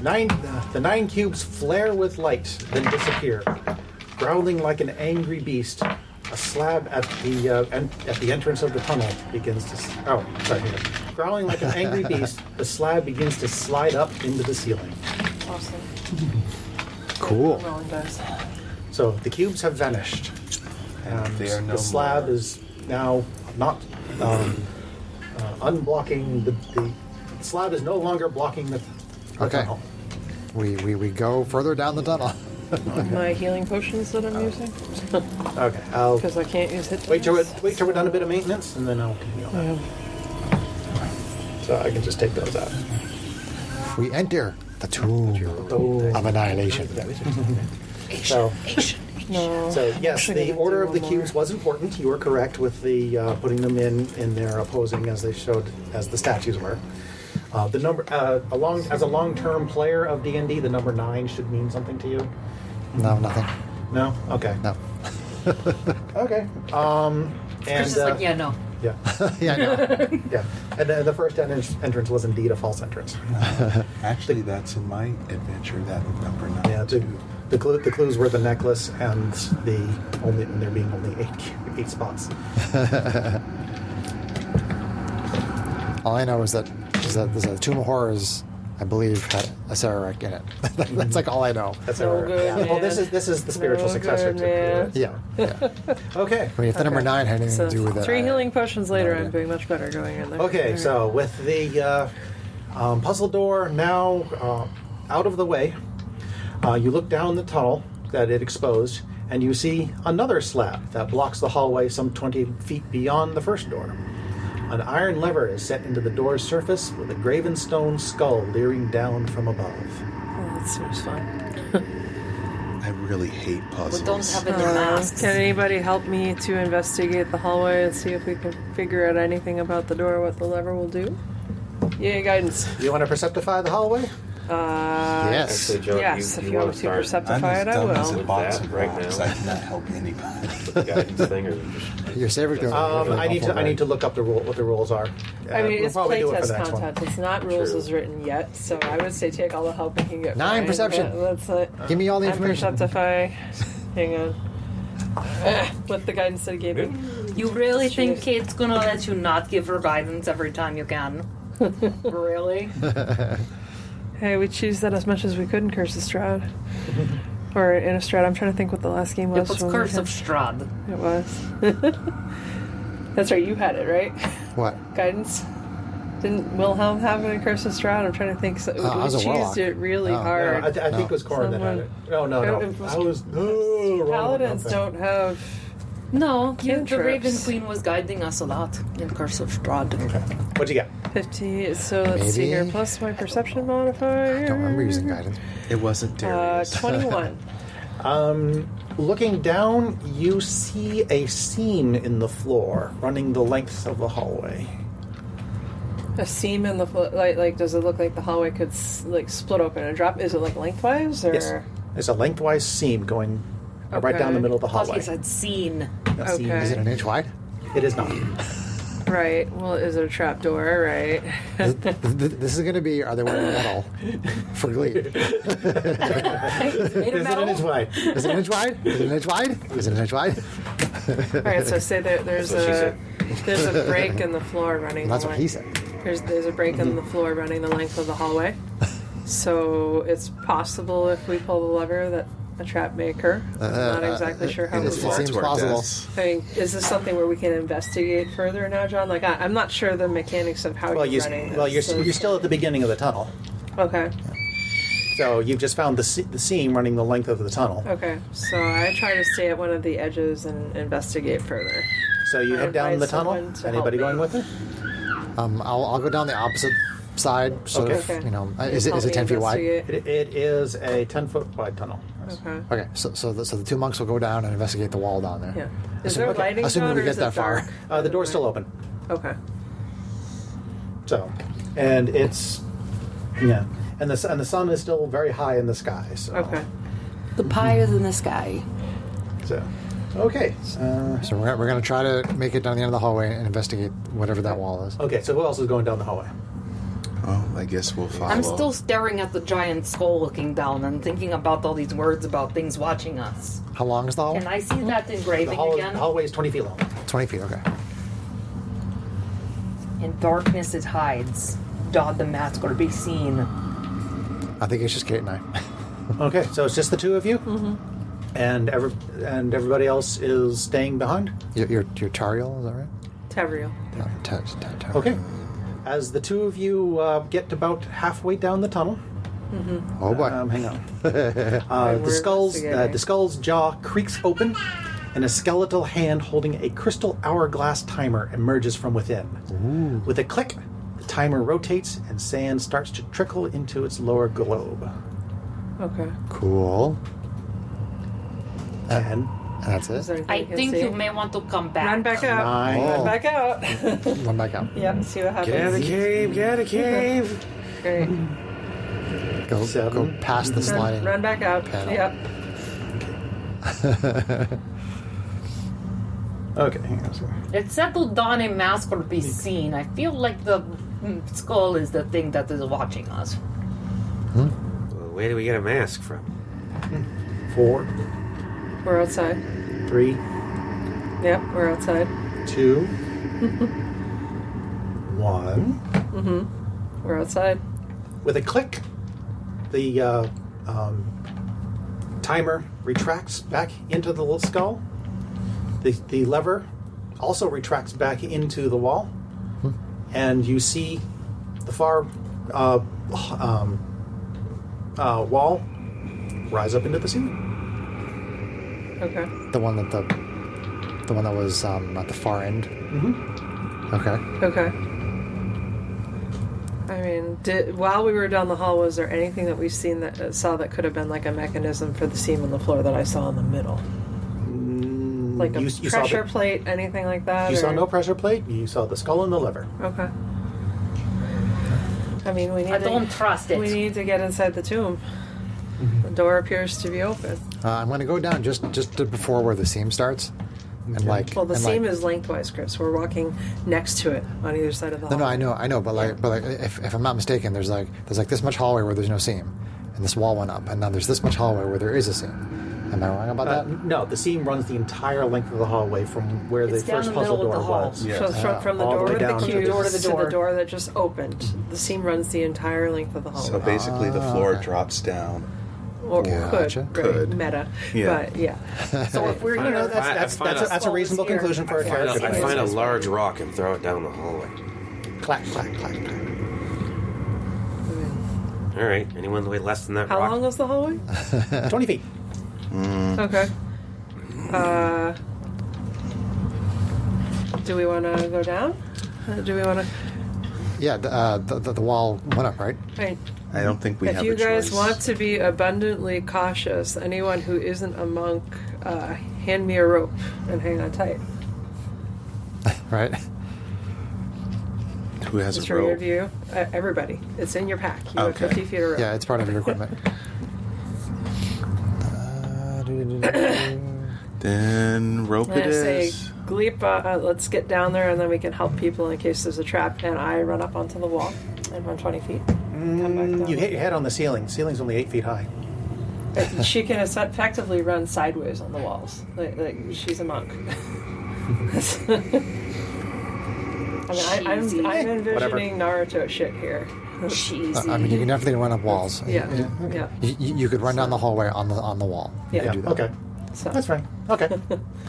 The 9 cubes flare with light, then disappear. Growling like an angry beast, a slab at the entrance of the tunnel begins to... Growling like an angry beast, the slab begins to slide up into the ceiling. Awesome. Cool. Rolling dice. So the cubes have vanished. And they are no the slab more. is now not unblocking the slab is no longer blocking the Okay. tunnel. We go further down the tunnel. My healing potions that I'm using, Okay, I'll because I can't use hit wait till dice. we're done a bit of maintenance, and then I'll continue on that. Yeah. So I can just take those out. We enter the tomb of annihilation. So, No. so yes, actually the gonna order do of the one cubes more. was important. You were correct with the putting them in their opposing as they showed as the statues were. The number as a long-term player of D&D, the number 9 should mean something to you. No, nothing. No. Okay. No. Okay. Chris is like, yeah, no. Yeah. Yeah, no. Yeah. And the first entrance was indeed a false entrance. Actually, that's in my adventure, that number 9. Yeah. The clues were the necklace and there being only 8 spots. All I know is that there's a Tomb of Horrors, I believe, had a Sararek in it. That's like all I know. That's No our, good, yeah. Well, man. this is the spiritual No successor good, to man. Yeah. Yeah. Okay. I mean, if the number 9 had anything So to do with it. 3 healing potions later, idea. I'm doing much better going in there. Okay, Alright. so with the puzzle door now out of the way, you look down the tunnel that it exposed, and you see another slab that blocks the hallway some 20 feet beyond the first door. An iron lever is set into the door's surface with a graven stone skull leering down from above. Oh, that seems fun. I really hate puzzles. We don't have any masks. Can anybody help me to investigate the hallway and see if we can figure out anything about the door, what the lever will do? Yay, guidance. You want to perceptify the hallway? Yes. Actually, Joe, Yes, if you want want to to start I'm perceptify as it, I dumb as a will. box that of right rocks. now. I cannot help anybody. with the guidance thing, or just Your saving throw. I need to look up what the rules are. I mean, We'll it's probably do it for playtest the next one. content. It's not rules True. as written yet, so I would say take all the help we can get. 9 Ryan. perception. Yeah, that's it. Give me all the I'm information. perceptify. Hang on. With the guidance that he gave me. You really think Jeez. Kate's gonna let you not give her guidance every time you can? Really? Hey, we choose that as much as we could in Curse of Strahd. Or Innistrad. I'm trying to think what the last game was. It was when we Curse had- of Strahd. It was. That's right, you had it, right? What? Guidance? Didn't Wilhelm have it in Curse of Strahd? I'm trying to think. So, I we was a warlock. choosed it really Oh. hard. I think it was Corin that had it. No. It was- I was wrong. Paladins don't have. No, the Cantrips. Raven Queen was guiding us a lot in Curse of Strahd. What'd you get? 50. So let's see Maybe. here. Plus my perception modifier. I don't remember using guidance. It wasn't Darius. 21. Looking down, you see a seam in the floor running the length of the hallway. A seam in the like. Does it look like the hallway could split open and drop? Is it like lengthwise or? Yes. There's a lengthwise seam going right down the middle of the Plus, hallway. he said seen. A seam. Okay. Is it an inch wide? It is not. Right. Well, is it a trap door? Right. This is going to be, are they wearing metal for Glee? Made of Is it an metal? inch wide? Is it an inch wide? Is it an inch wide? Is it an inch wide? All right. So say there's That's what she a said. there's a break in the floor running. That's the what length. he said. There's a break in the floor running the length of the hallway. So it's possible if we pull the lever that a trap may occur. I'm not exactly sure how it it seems works. plausible. I mean, is this something where we can investigate further now, John? Like, I'm not sure the mechanics of how you're running this. you're still at the beginning of the tunnel. Okay. So you've just found the seam running the length of the tunnel. Okay. So I try to stay at one of the edges and investigate further. So you head down the tunnel. Someone to Anybody help going me. with it? I'll go down the opposite side. So Okay. if, Okay. is Help it me 10 feet wide? investigate. It is a 10-foot wide tunnel. Yes. Okay. Okay, so the two monks will go down and investigate the wall down there. Yeah. Is there lighting, assuming John, we or get is that it far. dark? The door's still open. Okay. So, and it's and the sun is still very high in the sky. So. Okay. The pie is in the sky. So, okay. So we're going to try to make it down the end of the hallway and investigate whatever that wall is. Okay. So who else is going down the hallway? Oh, I guess we'll follow. I'm still staring at the giant skull looking down and thinking about all these words about things watching us. How long is the hall? Can I see that The engraving again? hallway is 20 feet long. 20 feet, okay. In darkness it hides. Doth the mask or be seen. I think it's just Kate and I. Okay. So it's just the two of you, and everybody else is staying behind. You're Tariel, is that right? Tavriel. Tariel. Okay. As the two of you get about halfway down the tunnel, Oh boy. hang on. We're investigating. The skull's jaw creaks open, and a skeletal hand holding a crystal hourglass timer emerges from within. Ooh. With a click, the timer rotates, and sand starts to trickle into its lower globe. Okay. Cool. And And that's Is there it. anything I you can think see? you may want to come back. Run back out. 9. Run back out. Run back out. Yep. See what happens. Get out of the cave, get out of the cave. Great. Go 7. past the sliding. Run back out. panel. Yep. Okay, hang on a second. It settled down a mask or be seen. I feel like the skull is the thing that is watching us. Well, where do we get a mask from? 4, We're outside. 3, Yep. We're outside. 2, 1. We're outside. With a click, the timer retracts back into the little skull. The lever also retracts back into the wall, and you see the far wall rise up into the ceiling. Okay. The one that was at the far end. Mm-hmm. Okay. Okay. I mean, while we were down the hall, was there anything that we've seen that saw that could have been like a mechanism for the seam in the floor that I saw in the middle? Like a You saw pressure plate, anything like that? You saw or- no pressure plate. You saw the skull and the lever. Okay. I mean, we need. I don't trust it. We need to get inside the tomb. The door appears to be open. I'm going to go down just before where the seam starts, and like. Well, the and seam like, is lengthwise, Chris. We're walking next to it on either side of the hall. No, I know, but like, if I'm not mistaken, there's like this much hallway where there's no seam, and this wall went up, and now there's this much hallway where there is a seam. Am I wrong about that? No, the seam runs the entire length of the hallway from where It's the down first the puzzle middle of door the hall. was. Yeah. From the all the door way with the down to cube the door to the door. to the door that just opened. The seam runs the entire length of the hallway. So basically, the floor okay. drops down. Or Gotcha. could. Right, Could. meta. Yeah. But yeah. So if we're I don't know. here, That's a reasonable Here. conclusion for a I character. I find a large rock and throw it down the hallway. Clack, clack, clack, clack. All right, anyone way less than that How rock? long was the hallway? 20 feet. Okay. Do we want to go down? Do we want to? Yeah, the wall went up, right? Right. I don't think we If have you a guys choice. want to be abundantly cautious, anyone who isn't a monk, hand me a rope and hang on tight. Right. Who has It's a for your rope? view. Everybody. It's in your pack. You Okay. have 50 feet of rope. Yeah, it's part of your equipment. Then rope I'm it gonna say, is. Gleep, let's get down there and then we can help people in case there's a trap. And I run up onto the wall and run 20 feet. Come back down. You hit your head on the ceiling. The ceiling's only 8 feet high. She can effectively run sideways on the walls. Like she's a monk. I mean, I'm Cheesy. envisioning Whatever. Naruto shit here. Cheesy. I mean, you can definitely run up walls. Yeah. You could run down the hallway on the wall. You Yeah. could do that. Okay. So. That's fine. Okay.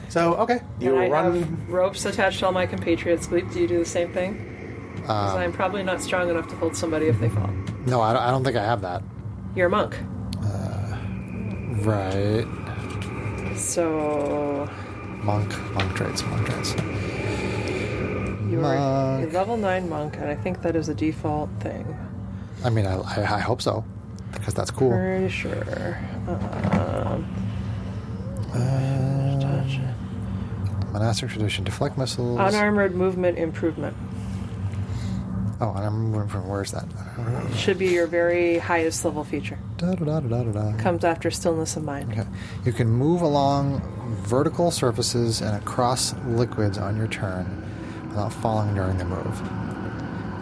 So, okay. You And I run. have ropes attached to all my compatriots. Gleep, do you do the same thing? Because I'm probably not strong enough to hold somebody if they fall. No, I don't think I have that. You're a monk. Right. So Monk traits. you're a Monk. level 9 monk, and I think that is a default thing. I mean, I hope so, because that's cool. Pretty sure. Monastic tradition, deflect missiles. Unarmored movement improvement. Oh, unarmored from where's that? Should be your very highest level feature. Da. Comes after stillness of mind. Okay. You can move along vertical surfaces and across liquids on your turn without falling during the move.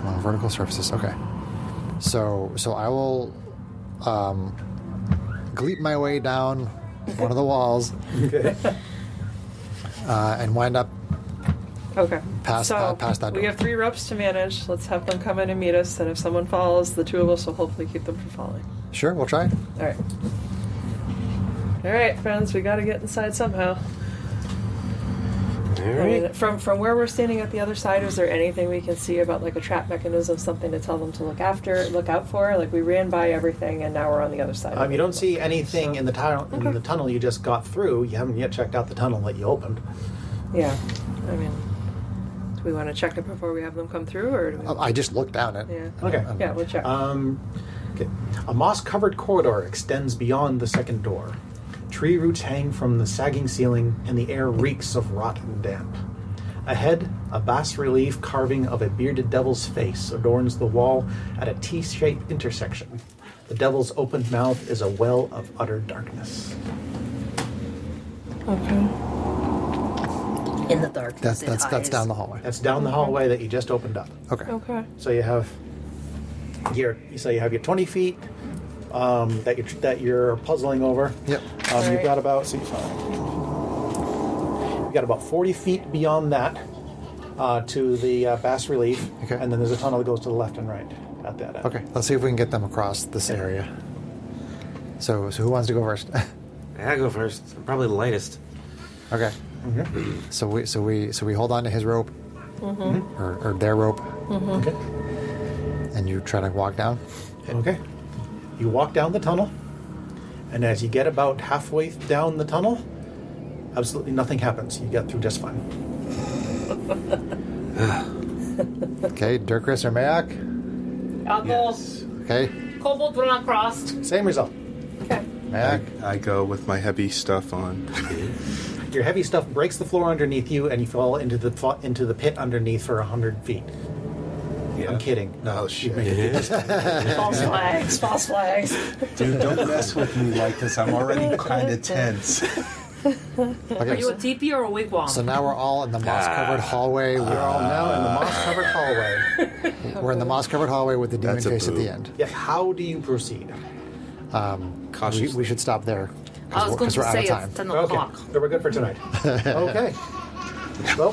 Along vertical surfaces. Okay. So I will gleep my way down one of the walls and wind up Okay. Past that we door. have 3 ropes to manage. Let's have them come in and meet us, and if someone falls, the 2 of us will hopefully keep them from falling. Sure, we'll try. All right. All right, friends, we got to get inside somehow. All I right. mean, from where we're standing at the other side, is there anything we can see about like a trap mechanism, something to tell them to look out for? Like we ran by everything, and now we're on the other side. of You it. don't see anything in the tunnel. In Okay. the tunnel you just got through. You haven't yet checked out the tunnel that you opened. Yeah, I mean, do we want to check it before we have them come through, or do we? I just looked down it. Yeah. Okay. Yeah, we'll check. Okay. A moss-covered corridor extends beyond the second door. Tree roots hang from the sagging ceiling, and the air reeks of rot and damp. Ahead, a bas-relief carving of a bearded devil's face adorns the wall at a T-shaped intersection. The devil's opened mouth is a well of utter darkness. Okay. In the darkness. That's down the hallway. That's down the hallway that you just opened up. Okay. Okay. So you have your 20 feet that you're puzzling over. Yep. You've Alright. got about you've got about 40 feet beyond that to the bas relief, Okay. and then there's a tunnel that goes to the left and right at that end. Okay. Let's see if we can get them across this area. So who wants to go first? I go first. I'm probably the lightest. Okay. So we hold on to his rope, or their rope, Okay. and you try to walk down. Okay. You walk down the tunnel, and as you get about halfway down the tunnel, absolutely nothing happens. You get through just fine. Okay, Dirkris or Mayak? I'll go. Okay, Kobold run across. Same result. Okay. Mayak. I go with my heavy stuff on. Your heavy stuff breaks the floor underneath you, and you fall into the pit underneath for 100 feet. I'm kidding. Oh, shit. False flags. Dude, don't mess with me like this. I'm already kind of tense. Are Okay, you a teepee or a wigwam? so now we're all in the moss-covered hallway. You're all now in the moss-covered hallway. We're in the moss-covered hallway with the demon That's a face at boo. the end. Yeah. How do you proceed? We should stop there I was going because we're to out say of time. it's 10 Okay. o'clock. So we're good for tonight. Okay. Well,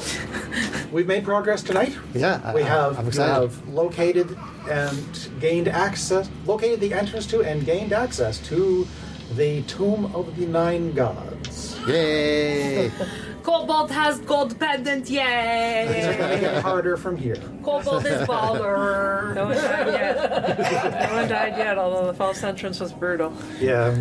we've made progress tonight. Yeah, We I'm have excited. located and gained access, located the entrance to and gained access to the Tomb of the Nine Gods. Yay! Kobold has gold pendant, These are going to yay! get harder from here. Kobold is baller. No one died yet. No one died yet, although the false entrance was brutal. Yeah.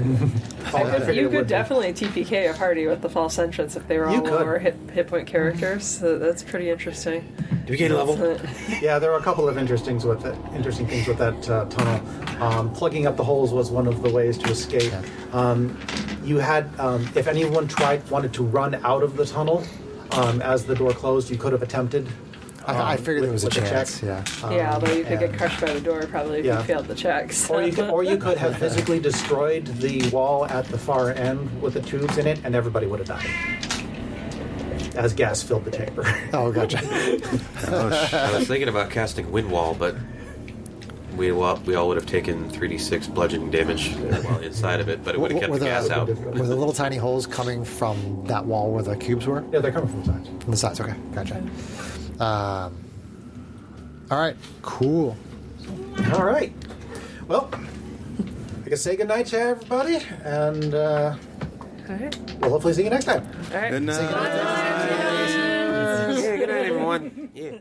You could definitely TPK a party with the false entrance if they were You all could. lower hit point characters. So that's pretty interesting. Do we gain a level? Yeah, there are a couple of interesting things with that tunnel. Plugging up the holes was one of the ways to escape. You had, if anyone wanted to run out of the tunnel as the door closed, you could have attempted. I figured there was a with the chance. check. Yeah. Yeah, although you could get and- crushed by the door probably if Yeah. you failed the checks. Or you could have physically destroyed the wall at the far end with the tubes in it, and everybody would have died. As gas filled the chamber. Oh, gotcha. I was thinking about casting Wind Wall, but we all would have taken 3d6 bludgeoning damage while inside of it, but it would have kept Were the gas out. were the little tiny holes coming from that wall where the cubes were? Yeah, they're coming from the sides. From the sides, okay, gotcha. All right, cool. All right. Well, I can say goodnight to everybody, and All right. we'll hopefully see you next time. All right. Good night. Yeah, good night, everyone. Yeah.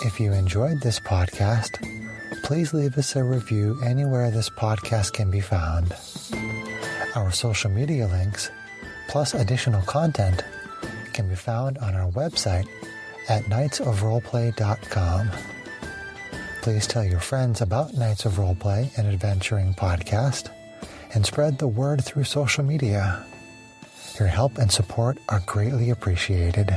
If you enjoyed this podcast, please leave us a review anywhere this podcast can be found. Our social media links, plus additional content, can be found on our website at knightsofroleplay.com. Please tell your friends about Knights of Roleplay and Adventuring Podcast, and spread the word through social media. Your help and support are greatly appreciated.